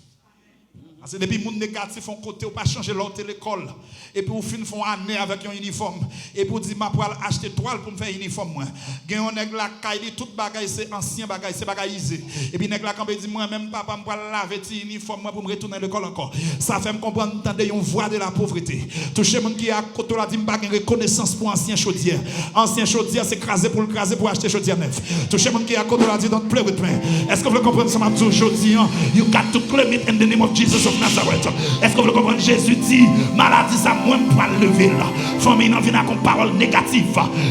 [SPEAKER 3] Parce que depuis les gens négatifs font côté, ou pas changer l'autre l'école. Et puis, vous font année avec un uniforme. Et pour dire, ma pour acheter toile pour me faire un uniforme. Il y a un nègre là qui dit, tout bagage, c'est ancien bagage, c'est bagagisé. Et puis, nègre là, quand il dit, moi, même papa, je vais laver un uniforme pour me retourner à l'école encore. Ça fait me comprendre, entendez, une voix de la pauvreté. Toucher les gens qui a côté là, dit, je n'ai pas reconnaissance pour ancien chaudière. Ancien chaudière, c'est crasé pour acheter chaudière neuf. Toucher les gens qui a côté là, dit, don't play with me. Est-ce que vous comprenez ça, m'a aujourd'hui? You got to claim it in the name of Jesus of Nazareth. Est-ce que vous comprenez? Jésus dit, maladie, ça moi pour lever là. Famille n'en vient avec une parole négative.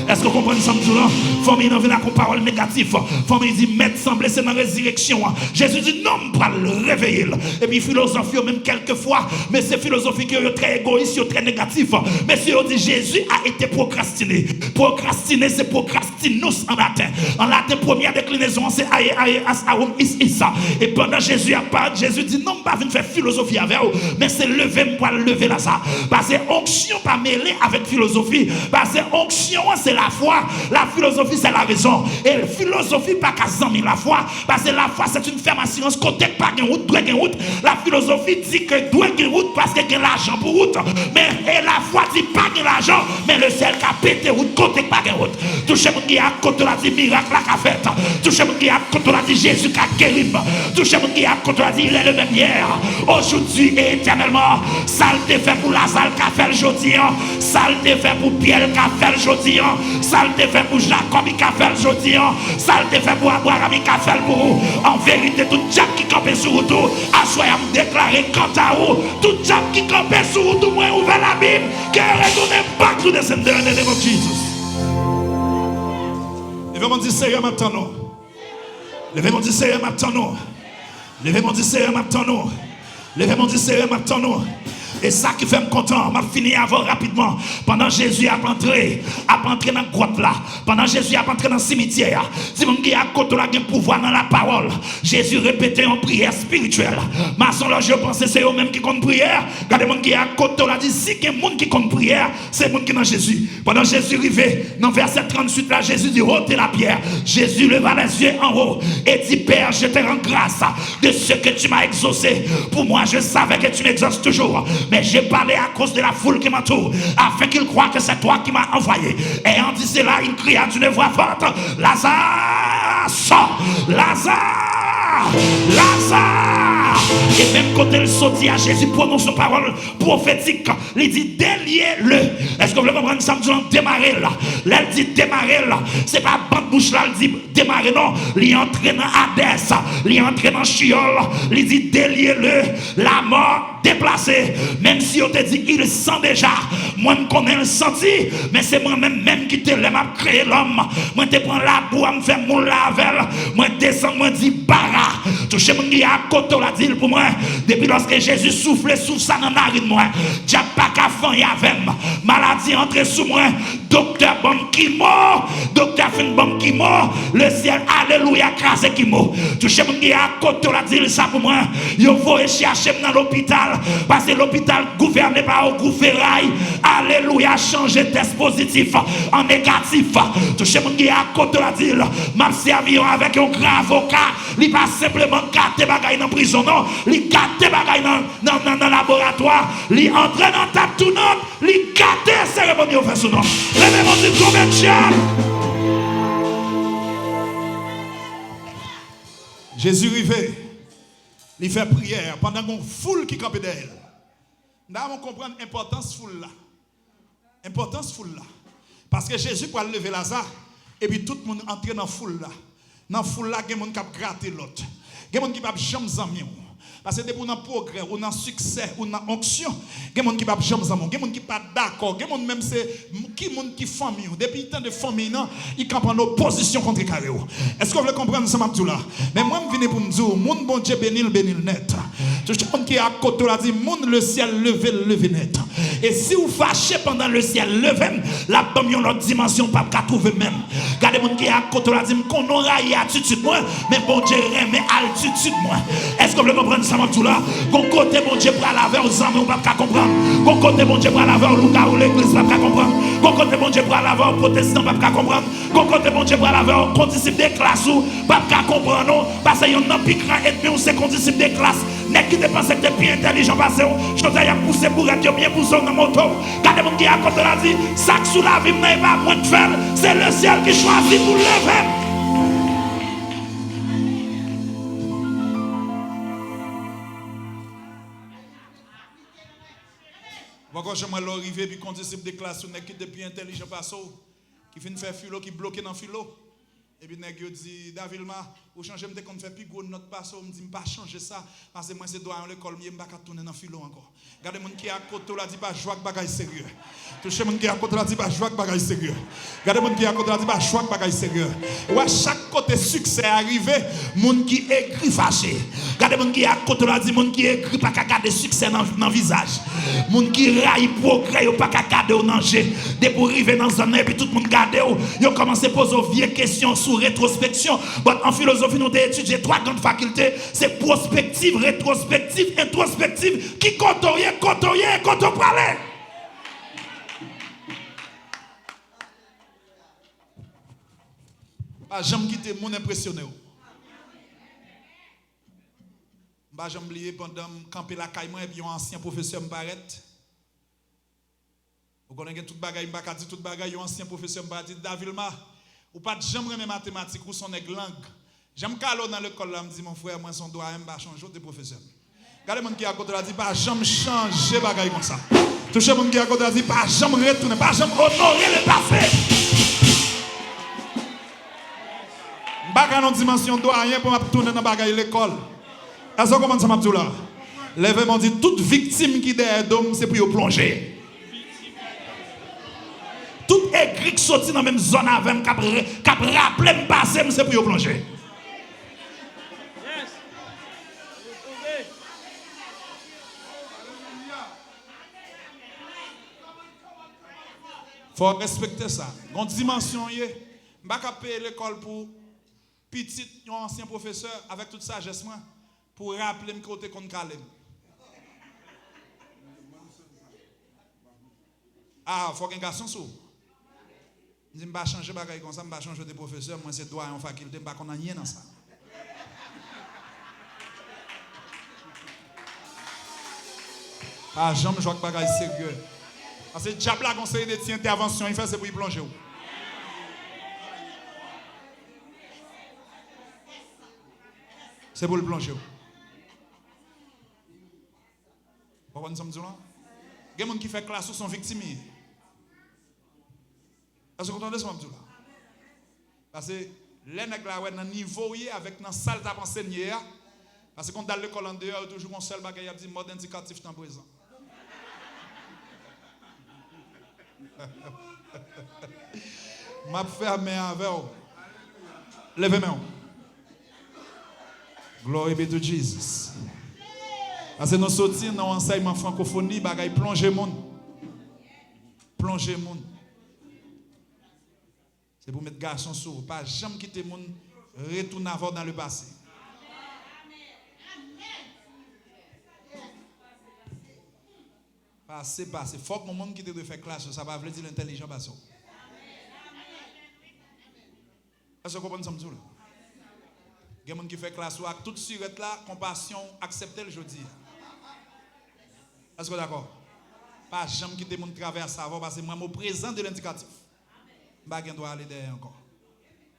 [SPEAKER 3] Est-ce que vous comprenez ça? Famille n'en vient avec une parole négative. Famille dit, maître semble c'est dans la résurrection. Jésus dit, non, pour le réveiller. Et puis, philosophie, même quelquefois, mais c'est philosophie qui est très égoïste, très négatif. Mais si on dit, Jésus a été procrastiné. Procrastiner, c'est procrastiner.
[SPEAKER 2] astinus en latin. En latin, première déclinaison, c'est aïe, aïe, as, aum, is. Et pendant Jésus a parlé, Jésus dit non, pas venir faire philosophie avec vous, mais c'est lever pour lever là ça. Parce que onction pas mêlée avec philosophie. Parce que onction c'est la foi, la philosophie c'est la raison. Et la philosophie pas qu'à zami la foi. Parce que la foi c'est une ferme assurance côté pas de route, doit route. La philosophie dit que doit de route parce que gagne l'argent pour route. Mais et la foi dit pas de l'argent, mais le ciel qui a pété route côté pas de route. Touchez mon qui a côté la dit miracle la fait. Touchez mon qui a côté la dit Jésus qui a guéri. Touchez mon qui a côté la dit il est le même hier, aujourd'hui et éternellement. Ça le fait pour Lazare qui a fait le jeudi, ça le fait pour Pierre qui a fait le jeudi, ça le fait pour Jacob qui a fait le jeudi, ça le fait pour Abraham qui a fait le pour vous. En vérité, tout diable qui campait sur vous, à soi à me déclarer quant à vous, tout diable qui campait sur vous, moi ouvert la Bible, que retourne pas tout de cette dernière de Jésus. Levez-moi dit Seigneur maintenant. Levez-moi dit Seigneur maintenant. Levez-moi dit Seigneur maintenant. Levez-moi dit Seigneur maintenant. Et ça qui fait me content, m'a fini avant rapidement. Pendant Jésus a entré dans la grotte là. Pendant Jésus a entré dans le cimetière. Si mon qui a côté là un pouvoir dans la parole. Jésus répétait en prière spirituelle. Maçon là je pense c'est eux même qui compte prière. Regardez mon qui a côté là dit si quelqu'un monde qui compte prière, c'est monde qui dans Jésus. Pendant Jésus arrivé dans verset 38 là, Jésus dit ôtez la pierre. Jésus leva les yeux en haut et dit Père, je te rends grâce de ce que tu m'as exaucé. Pour moi, je savais que tu m'exauces toujours. Mais j'ai parlé à cause de la foule qui m'entoure, afin qu'il croie que c'est toi qui m'as envoyé. Et en disant cela, il cria d'une voix forte, Lazare, sors! Lazare! Lazare! Et même quand elle sortit à Jésus prononce une parole prophétique, il dit déliez-le. Est-ce que vous voulez comprendre ça? Démarrer là. Là, elle dit démarrer là. C'est pas bande bouche là, elle dit démarrer non. Il entre dans Hadès, il entre dans Chiol, il dit déliez-le. La mort déplacée. Même si on te dit il sent déjà, moi je connais le senti, mais c'est moi-même qui te l'aime à créer l'homme. Moi je prends la boue à me faire mon lavel. Moi je descends, moi je dis bara. Touchez mon qui à côté la dit pour moi. Depuis lorsque Jésus souffle ça dans la narine moi. Diable pas qu'à faire y avait maladie entre sous moi. Docteur bon qui mort, docteur fin bon qui mort. Le ciel alléluia crasé qui mort. Touchez mon qui à côté la dit ça pour moi. Yo faut chercher dans l'hôpital parce que l'hôpital gouverné par au gouvernail. Alléluia changer test positif en négatif. Touchez mon qui à côté la dit m'a servi avec un grand avocat. Il pas simplement gâter bagaille dans prison non, il gâter bagaille dans laboratoire, il entre dans table tout non, il gâter cérémonie au fait son nom. Levez-moi dit combien de diable.
[SPEAKER 3] Jésus arrivé, il fait prière pendant qu'on foule qui campait d'elle. Nous devons comprendre l'importance foule là. Importance foule là. Parce que Jésus pour lever Lazare et puis tout le monde entre dans la foule là. Dans la foule là, il y a des gens qui ont gratté l'autre. Il y a des gens qui ne peuvent jamais s'amuser. Parce que depuis qu'on a progrès, on a succès, on a onction, il y a des gens qui ne peuvent jamais s'amuser. Il y a des gens qui ne sont pas d'accord. Il y a des gens même qui famille. Depuis tant de familles, ils campent en opposition contre carré. Est-ce que vous voulez comprendre ça, Mabdoula? Mais moi, je viens pour me dire, mon bon Dieu bénit net. Tout le monde qui est à côté, il dit, mon le ciel levé net. Et si vous fâchez pendant le ciel levé, la pomme une autre dimension, pas qu'à trouver même. Regardez mon qui est à côté, il dit, qu'on aura y attitude moi, mais bon Dieu remet altitude moi. Est-ce que vous voulez comprendre ça, Mabdoula? Qu'on côté mon Dieu pour laver aux hommes, on pas qu'à comprendre. Qu'on côté mon Dieu pour laver au Louga ou l'église, pas qu'à comprendre. Qu'on côté mon Dieu pour laver aux protestants, pas qu'à comprendre. Qu'on côté mon Dieu pour laver aux condisciples des classes, pas qu'à comprendre. Parce qu'il y a un piquant et puis on sait condisciples des classes. N'est qui te pense que tu es bien intelligent, parce que je t'ai poussé pour être bien poussé dans mon moto. Regardez mon qui à côté là dit, ça que sous la vie, n'est pas moins de faire, c'est le ciel qui choisit pour lever. Quand je suis arrivé, puis quand disciple de classe, on est qui depuis intelligent, qui vient faire philo, qui bloqué dans philo.
[SPEAKER 1] Et puis, nèg yo dit, Davilma, ou changer, m'te qu'on fait plus gros notre passe, on me dit, pas changer ça, parce que moi, c'est droit à l'école, je ne vais pas tourner dans le filo encore. Regardez, mon qui est à côté, là, dit, pas jouer avec bagaille sérieux. Touchez, mon qui est à côté, là, dit, pas jouer avec bagaille sérieux. Regardez, mon qui est à côté, là, dit, pas jouer avec bagaille sérieux. Ou à chaque côté succès arrivé, mon qui écrit fâché. Regardez, mon qui est à côté, là, dit, mon qui écrit, pas qu'à garder succès dans le visage. Mon qui raille progrès, pas qu'à garder au danger. Dès pour arriver dans un et puis tout le monde garde, ils ont commencé à poser vieilles questions sous rétrospection. En philosophie, nous avons étudié 3 grandes facultés. C'est prospective, rétrospective, introspective. Qui compte rien, parler. Pas jamais quitter mon impressionné. Pas jamais oublier pendant camper la caille et puis un ancien professeur me paraît. Vous connaissez tout bagaille, je ne tout bagaille, un ancien professeur me dit Davilma, ou pas jamais remettre mathématiques ou son langue. J'aime calo dans l'école là, me dit mon frère, moi son doigt, je vais changer de professeur. Regardez mon qui à côté là dit pas jamais changer bagaille comme ça. Touchez mon qui à côté là dit pas jamais retourner, pas jamais honorer le passé. Je ne vais pas dans dimension doigt rien pour me tourner dans bagaille l'école. Est-ce que comment ça m'a dit là? Lève m'a dit toute victime qui derrière d'homme c'est pour plonger. Tout écrit qui sorti dans la même zone avec moi, qui a rappelé me passer, c'est pour plonger. Il faut respecter ça. Dans une dimension, je ne vais pas payer l'école pour petit, un ancien professeur avec toute sagesse pour rappeler me côté qu'on calme. Ah, il faut qu'un garçon soit. Je ne vais pas changer de bagaille comme ça, je ne vais pas changer de professeur, moi c'est droit en faculté, je ne vais pas rien dans ça. Ah, jamais je vois que bagaille sérieux. Parce que le diable a conseillé des interventions, il fait c'est pour y plonger. C'est pour le plonger. Vous comprenez ce que je dis là? Il y a des gens qui font classe ou sont victimes. Est-ce que vous entendez ce que je dis là? Parce que les nègres là, dans le niveau avec la salle d'enseigner, parce que quand on est dans l'école en dehors, il y a toujours un seul bagage qui dit mode indicatif dans le présent. Je vais fermer avec vous. Levez-moi. Glory be to Jesus. Parce que nous sortons dans l'enseignement francophonie, bagaille plonger monde. Plonger monde. C'est pour mettre garçon sur. Pas jamais quitter le monde, retourner avant dans le passé. Passé. Il faut que le monde qui te faire classe, ça va dire l'intelligent basso. Est-ce que vous comprenez ce que je dis là? Il y a des gens qui font classe avec toute surette là, compassion, accepter le jeudi. Est-ce que vous êtes d'accord? Pas jamais quitter le monde traverse avant parce que moi, je suis présent de l'indicatif. Je dois aller derrière encore.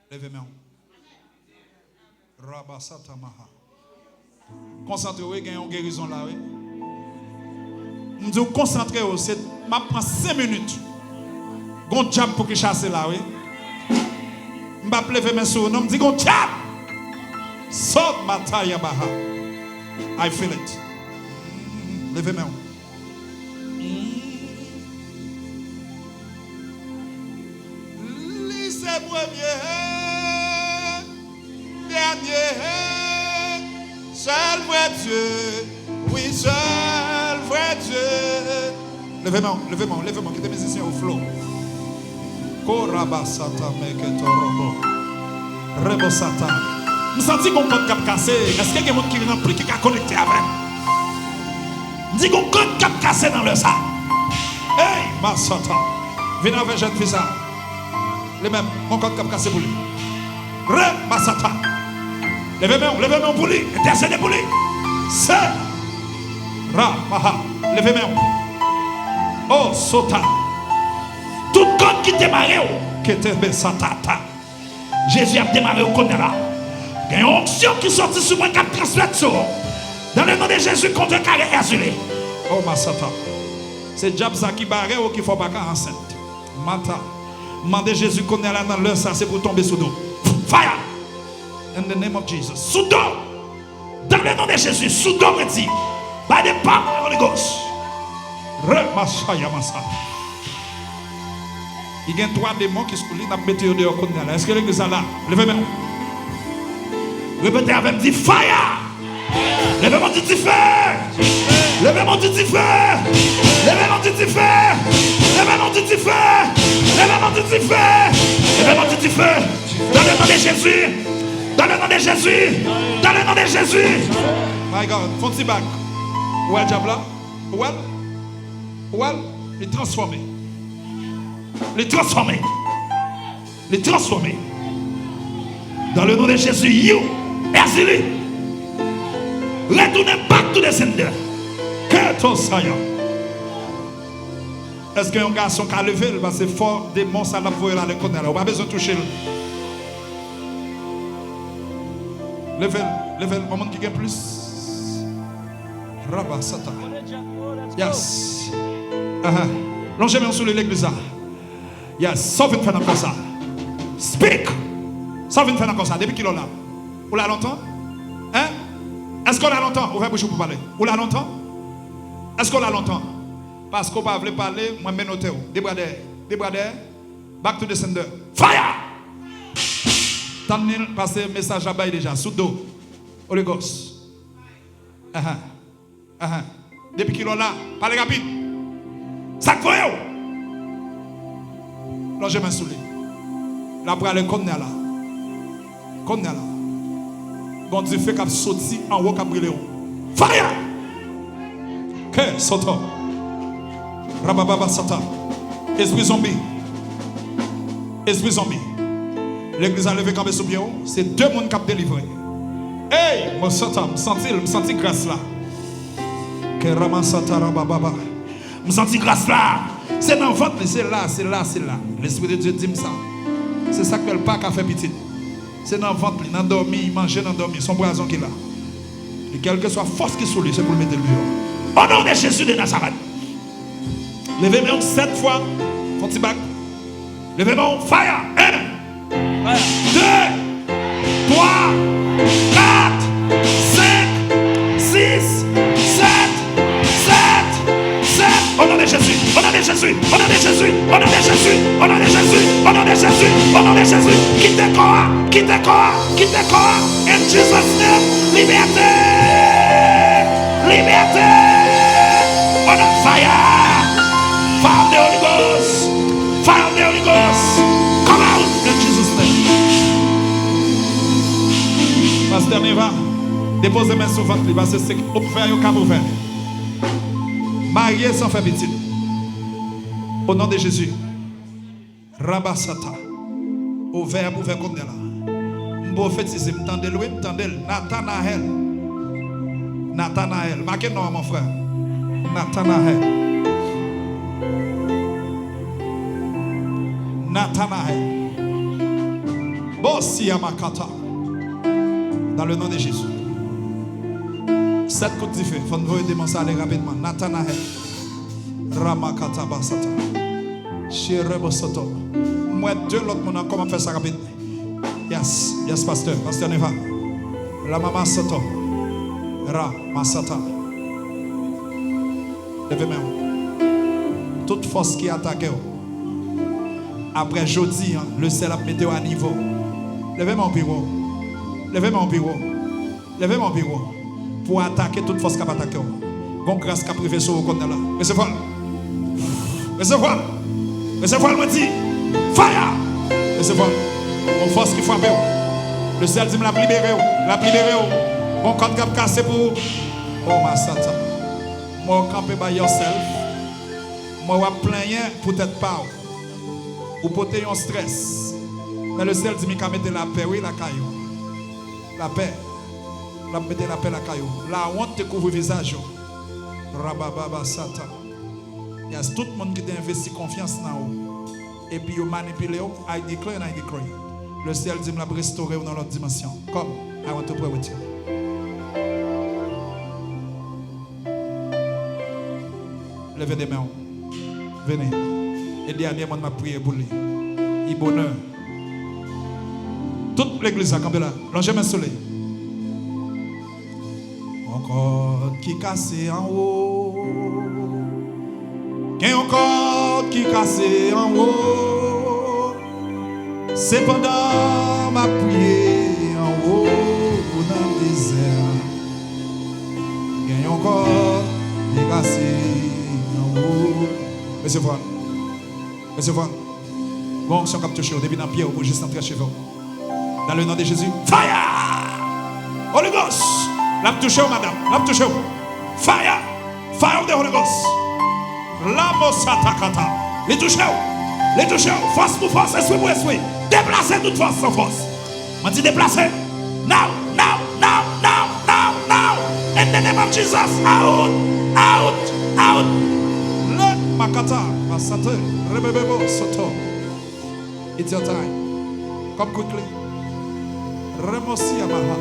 [SPEAKER 1] Levez-moi. Rabasatamaha. Concentrez-vous, il y a une guérison là. Oui. Je dis concentrez-vous, je prends 5 minutes. Il y a un diable pour que je chasse là. Oui. Je vais lever mes sourds. Je dis qu'il y a un diable. Sod mataya baha. I feel it. Levez-moi. Lycée premier, dernier, seul vrai Dieu, oui seul vrai Dieu. Levez-moi, quittez mes musiciens au flot. Korabasata meketorobo. Rebosata. Je sens qu'on peut cap casser. Est-ce qu'il y a des gens qui remplit qui a connecté avec? Je dis qu'on peut cap casser dans le sang. Hey, Masata. Venez avec jeune fille ça. Les mêmes, mon code cap cassé pour lui. Masata. Levez-moi pour lui. Intercédez pour lui. C'est. Maha. Levez-moi. Oh, Sota. Tout code qui démarre. Qui te besatata. Jésus a démarré au côté là. Il y a une onction qui sortit sur moi qui a transmettre sur. Dans le nom de Jésus contre carré azulé. Oh Masata. C'est diable ça qui barre ou qui faut pas enceinte. Mata. Mandez Jésus qu'on est là dans l'heure ça c'est pour tomber sous dos.
[SPEAKER 2] Fire.
[SPEAKER 1] In the name of Jesus.
[SPEAKER 2] Soudo. Dans le nom de Jésus. Soudo, me dit. By the power of the Holy Ghost.
[SPEAKER 1] Il y a 3 démons qui se coulent dans le météo dehors. Est-ce que l'église est là? Levez-moi.
[SPEAKER 2] Répétez avec moi, dit fire. Levez-moi du feu. Levez-moi du feu. Levez-moi du feu. Levez-moi du feu. Levez-moi du feu. Levez-moi du feu. Dans le nom de Jésus. Dans le nom de Jésus. Dans le nom de Jésus.
[SPEAKER 1] My God, fonti back. Où est le diable là? Où est? Où est? Il est transformé.
[SPEAKER 2] Les transformer. Les transformer. Dans le nom de Jésus, you, exilé. Retournez back to the sender.
[SPEAKER 1] Que ton saillant. Est-ce qu'un garçon qui a levé, parce que c'est fort des monstres à la voie là, on n'a pas besoin de toucher. Level, au monde qui gagne plus. Rabba Satan. Yes. Longez-moi sur l'église. Yes. Sauf une fois encore ça. Speak. Sauf une fois encore ça. Depuis qu'il est là. Ou l'a longtemps? Hein? Est-ce qu'on l'a longtemps? Ouvrez bouche pour parler. Ou l'a longtemps? Est-ce qu'on l'a longtemps? Parce qu'on ne veut pas parler, moi je note. Débradez. Back to the sender.
[SPEAKER 2] Fire!
[SPEAKER 1] Tandis passer le message à bail déjà. Sous dos. Holy Ghost. Depuis qu'il est là, parlez rapide.
[SPEAKER 2] Ça que voyez.
[SPEAKER 1] Longez-moi sous lui. La brale qu'on est là. Qu'on est là. Bon Dieu fait qu'il sorti en haut, qu'il brûle.
[SPEAKER 2] Fire!
[SPEAKER 1] Que Satan. Rababa Satan. Esprit zombie. Esprit zombie. L'église a levé comme sous pied. C'est 2 personnes qui ont délivré. Hey, mon Satan, me senti grâce là. Que Rama Satan Rababa.
[SPEAKER 2] Me senti grâce là.
[SPEAKER 1] C'est dans votre, c'est là. L'Esprit de Dieu dit ça. C'est ça que le pas a fait petit. C'est dans votre, dans dormir, manger dans dormir, son brason qui est là. Et quelle que soit force qui est sur lui, c'est pour le mettre dehors.
[SPEAKER 2] Au nom de Jésus de Nazareth.
[SPEAKER 1] Levez-moi 7 fois. Fonti back.
[SPEAKER 2] Levez-moi fire. 1, 2, 3, 4, 5, 6, 7, 7. Au nom de Jésus. Au nom de Jésus. Au nom de Jésus. Au nom de Jésus. Au nom de Jésus. Au nom de Jésus. Au nom de Jésus. Quittez corps. Quittez corps. Quittez corps. In Jesus' name. Liberté. Liberté. On a fire. Fire of the Holy Ghost. Fire of the Holy Ghost. Come out.
[SPEAKER 1] In Jesus' name. Pasteur Neva, déposez mes mains sur votre lit. Parce que c'est ouvert au cap ouvert. Marié sans faire petit. Au nom de Jésus. Rabasata. Ouvert comme là. Prophétiser, m'tendez loin, m'tendez. Nathanaël. Nathanaël. Marquez non, mon frère. Nathanaël. Nathanaël. Bossi Amakata. Dans le nom de Jésus. 7 coups de feu. Il faut nous démoncer aller rapidement. Nathanaël. Ramakata Basata. Chirebo Soto. Moi, 2 l'autre monde, comment faire ça rapidement? Yes, pasteur. Pasteur Neva. La maman Soto. Ra, Masata. Levez-moi. Toute force qui attaque. Après jeudi, le ciel a mis à niveau. Levez-moi au bureau. Levez-moi au bureau. Levez-moi au bureau. Pour attaquer toute force qui a attaqué. Bon grâce qui a privé sur vous là. Recevez-le. Recevez-le. Recevez-le, me dit. Fire. Recevez-le. Bon force qui frappe. Le ciel dit me l'a libéré. La libéré. Bon code qui a cassé pour. Oh ma satan. Moi camper by yourself. Moi plaigner peut-être pas. Ou porter un stress. Mais le ciel dit me mettre la paix, oui la caillou. La paix. La mettre la paix la caillou. La honte te couvre le visage. Rabababa satan. Yes, tout le monde qui a investi confiance dans vous. Et puis vous manipulez, I declare and I decree. Le ciel dit me la restaurer dans l'autre dimension. Come, I want to pray with you. Levez des mains. Venez. Et dernièrement, m'a prié pour lui. Il bonheur. Toute l'église a campé là. Longez le soleil. Encore qui casse en haut. Qu'un encore qui casse en haut. C'est pendant ma prière en haut dans le désert. Qu'un encore qui casse en haut. Monsieur Van. Monsieur Van. Bon, si on capte touché au début d'un pied ou juste entrer chez vous. Dans le nom de Jésus. Fire! Holy Ghost! La touché madame. La touché. Fire! Fire of the Holy Ghost. La mosatakata. Les touché. Les touché. Force pour force. Esprit pour esprit. Déplacez toute force sans force. On dit déplacer. Now, now, now, now, now, now. In the name of Jesus. Out, out, out. Le makata. Masate. Rebebebo soto. It's your time. Come quickly. Remosi amaha.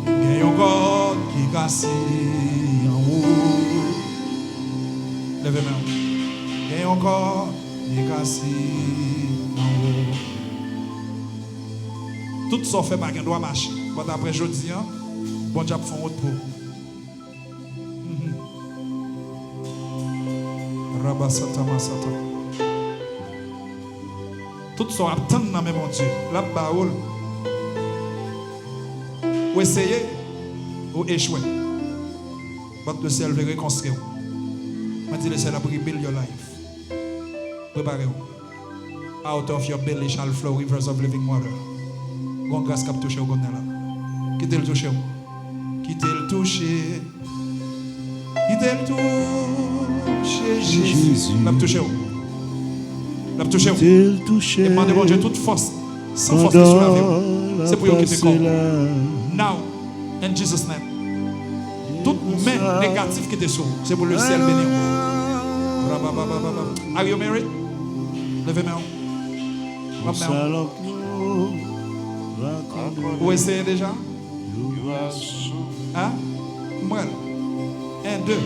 [SPEAKER 1] Gagne God qui casse en haut. Levez-moi. Gagne God qui casse en haut. Tout ça fait pas qu'un doit marcher. Quand après jeudi, bon Dieu font autre pour. Rabasata masata. Tout ça attend dans même mon Dieu. La baoul. Ou essayer ou échouer. But le ciel veut reconstruire. Je dis le ciel a rebuild your life. Préparez-vous. Out of your belly shall flow rivers of living water. Gon grâce cap toucher au gonne là. Quittez le toucher. Quittez le toucher. Quittez le toucher Jésus. La toucher. La toucher. Et demandez bon Dieu toute force. Sans force sur la vie. C'est pour vous quitter le corps. Now, in Jesus' name. Toute main négative qui était sur vous, c'est pour le ciel béni. Are you married? Levez-moi. Vous essayez déjà? Hein? Moi. 1, 2.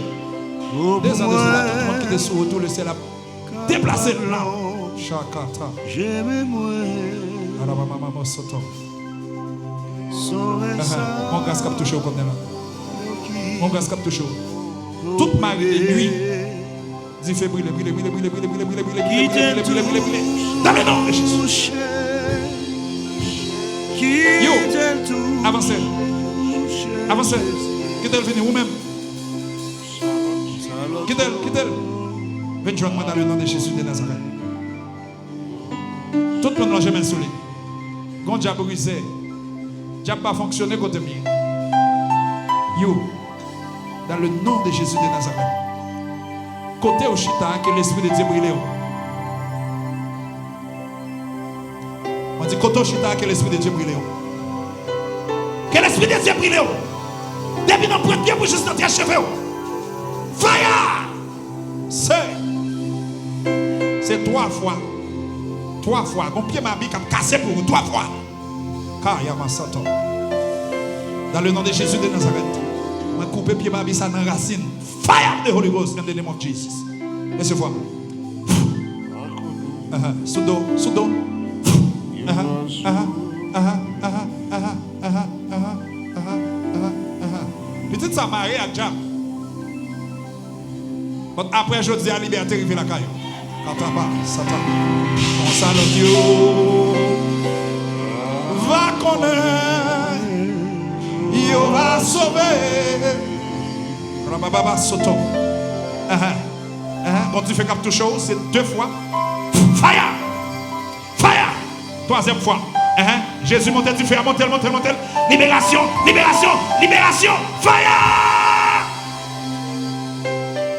[SPEAKER 1] 2 ans de cela, tout le monde qui était sur vous, tout le ciel a déplacé là. Chakata.
[SPEAKER 2] J'aime-moi.
[SPEAKER 1] Arabamama soto. Mon gaz cap touché au côté là. Mon gaz cap touché. Toute ma nuit. Dis fait brûler, brûler, brûler, brûler, brûler, brûler, brûler, brûler, brûler, brûler, brûler, brûler, brûler. Dans le nom de Jésus. Yo, avancez. Avancez. Quittez-le, venez vous-même. Quittez-le, quittez-le. Venez joindre moi dans le nom de Jésus de Nazareth. Tout le monde l'a jamais soulé. Quand Dieu a brisé, Dieu n'a pas fonctionné côté moi. Yo, dans le nom de Jésus de Nazareth. Côté au chita, que l'esprit de Dieu brille. On dit côté au chita, que l'esprit de Dieu brille. Que l'esprit de Dieu brille. Depuis nos prêts pour juste notre cheveux. Fire! C'est 3 fois. 3 fois. Mon pied m'a mis comme cassé pour vous 3 fois. Dans le nom de Jésus de Nazareth. Je vais couper pied m'a mis ça dans la racine. Fire the Holy Ghost in the name of Jesus. Laissez-moi. Soudo, soudo. Petite ça marié à Jam. Après je dis à liberté arriver la caillou. Kataba, Satan. On salue Dieu. Va connaître. Il va sauver. Rababa Soto. Quand tu fais cap touche, c'est 2 fois. Fire! Fire! 3e fois. Jésus monte du feu, monte. Libération, libération, libération. Fire!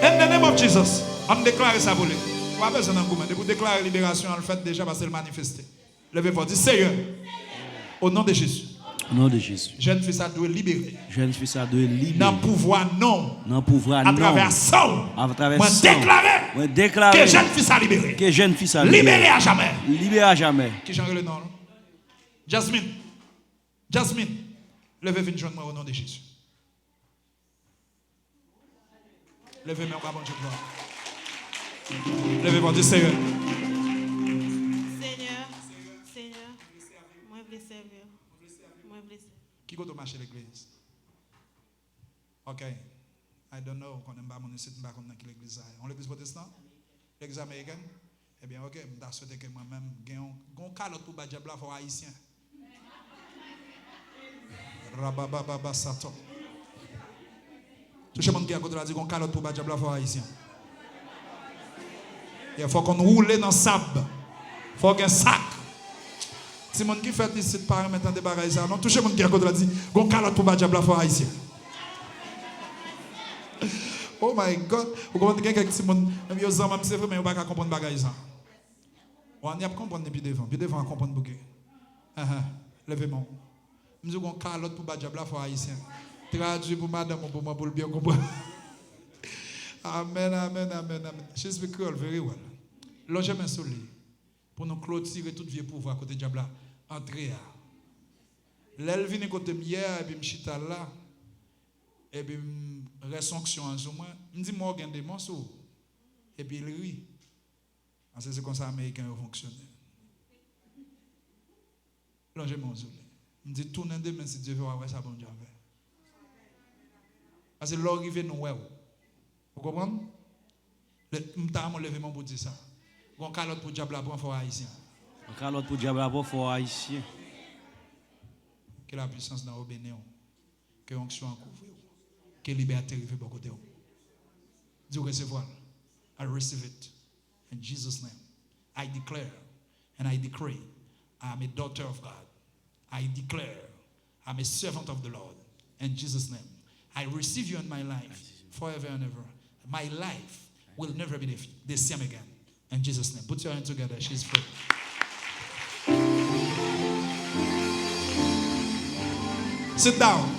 [SPEAKER 1] In the name of Jesus. On déclare ça pour lui. Pas besoin d'engouement. Vous déclarer libération, en fait déjà parce qu'elle manifesté. Levez-vous, dis Seigneur. Au nom de Jésus.
[SPEAKER 2] Au nom de Jésus.
[SPEAKER 1] Jeune fils ça doit libérer.
[SPEAKER 2] Jeune fils ça doit libérer.
[SPEAKER 1] Dans pouvoir non.
[SPEAKER 2] Dans pouvoir non.
[SPEAKER 1] À travers ça.
[SPEAKER 2] À travers
[SPEAKER 1] moi
[SPEAKER 2] ça.
[SPEAKER 1] Déclarer. Que jeune fils a libéré.
[SPEAKER 2] Que jeune fils a libéré.
[SPEAKER 1] Libéré à jamais.
[SPEAKER 2] Libéré à jamais.
[SPEAKER 1] Qui change le nom? Jasmine. Jasmine. Levez-vous une journée au nom de Jésus. Levez-moi au bon Dieu. Levez-vous, dis Seigneur. marcher l'église. Ok. I don't know. Quand on va mon ici, on va connaître l'église. On l'église protestante? L'église américaine? Eh bien, ok. Je souhaite que moi-même, un calotte pour le diable pour haïtien. Rabababa sato. Tout le monde qui a côté là dit qu'on calotte pour le diable pour haïtien. Il faut qu'on roule dans le sable. Il faut qu'on sac. Si mon qui fait ici par mettre des bagages ça, non, tout le monde qui a côté là dit qu'on calotte pour le diable pour haïtien. Oh my God. Vous comprenez quelqu'un qui monde même yo zam c'est vrai mais on pas comprendre bagages ça. On y a comprendre depuis devant comprendre bouquet. Levez-moi. Je dis qu'on calotte pour le diable pour haïtien. Traduit pour madame pour moi pour bien comprendre. Amen, amen, amen, amen. She speak Creole very well. Loge main sur lui pour nous clôturer tout vieux pouvoir côté diable là. Entrer. L'elle vient côté hier et puis m'chita là et puis résanction en ce moment. Me dit moi gagne des morceaux et puis il rit. C'est comme ça américain fonctionne. Loge main sur lui. Me dit tourner demain si Dieu veut avoir ça bon Dieu. Parce que l'arrivée nous ouais. Vous comprenez? Je lever mon pour dire ça. Gon calotte pour diable pour fort haïtien.
[SPEAKER 4] Calotte pour diable pour fort haïtien.
[SPEAKER 1] Que la puissance dans obéir. Que l'onction couvre. Que liberté arrive pour côté. Dieu recevoir. I receive it in Jesus' name. I declare and I decree I am a daughter of God. I declare I'm a servant of the Lord in Jesus' name. I receive you in my life forever and ever. My life will never be the same again. In Jesus' name. Put your hands together. She's free. Sit down.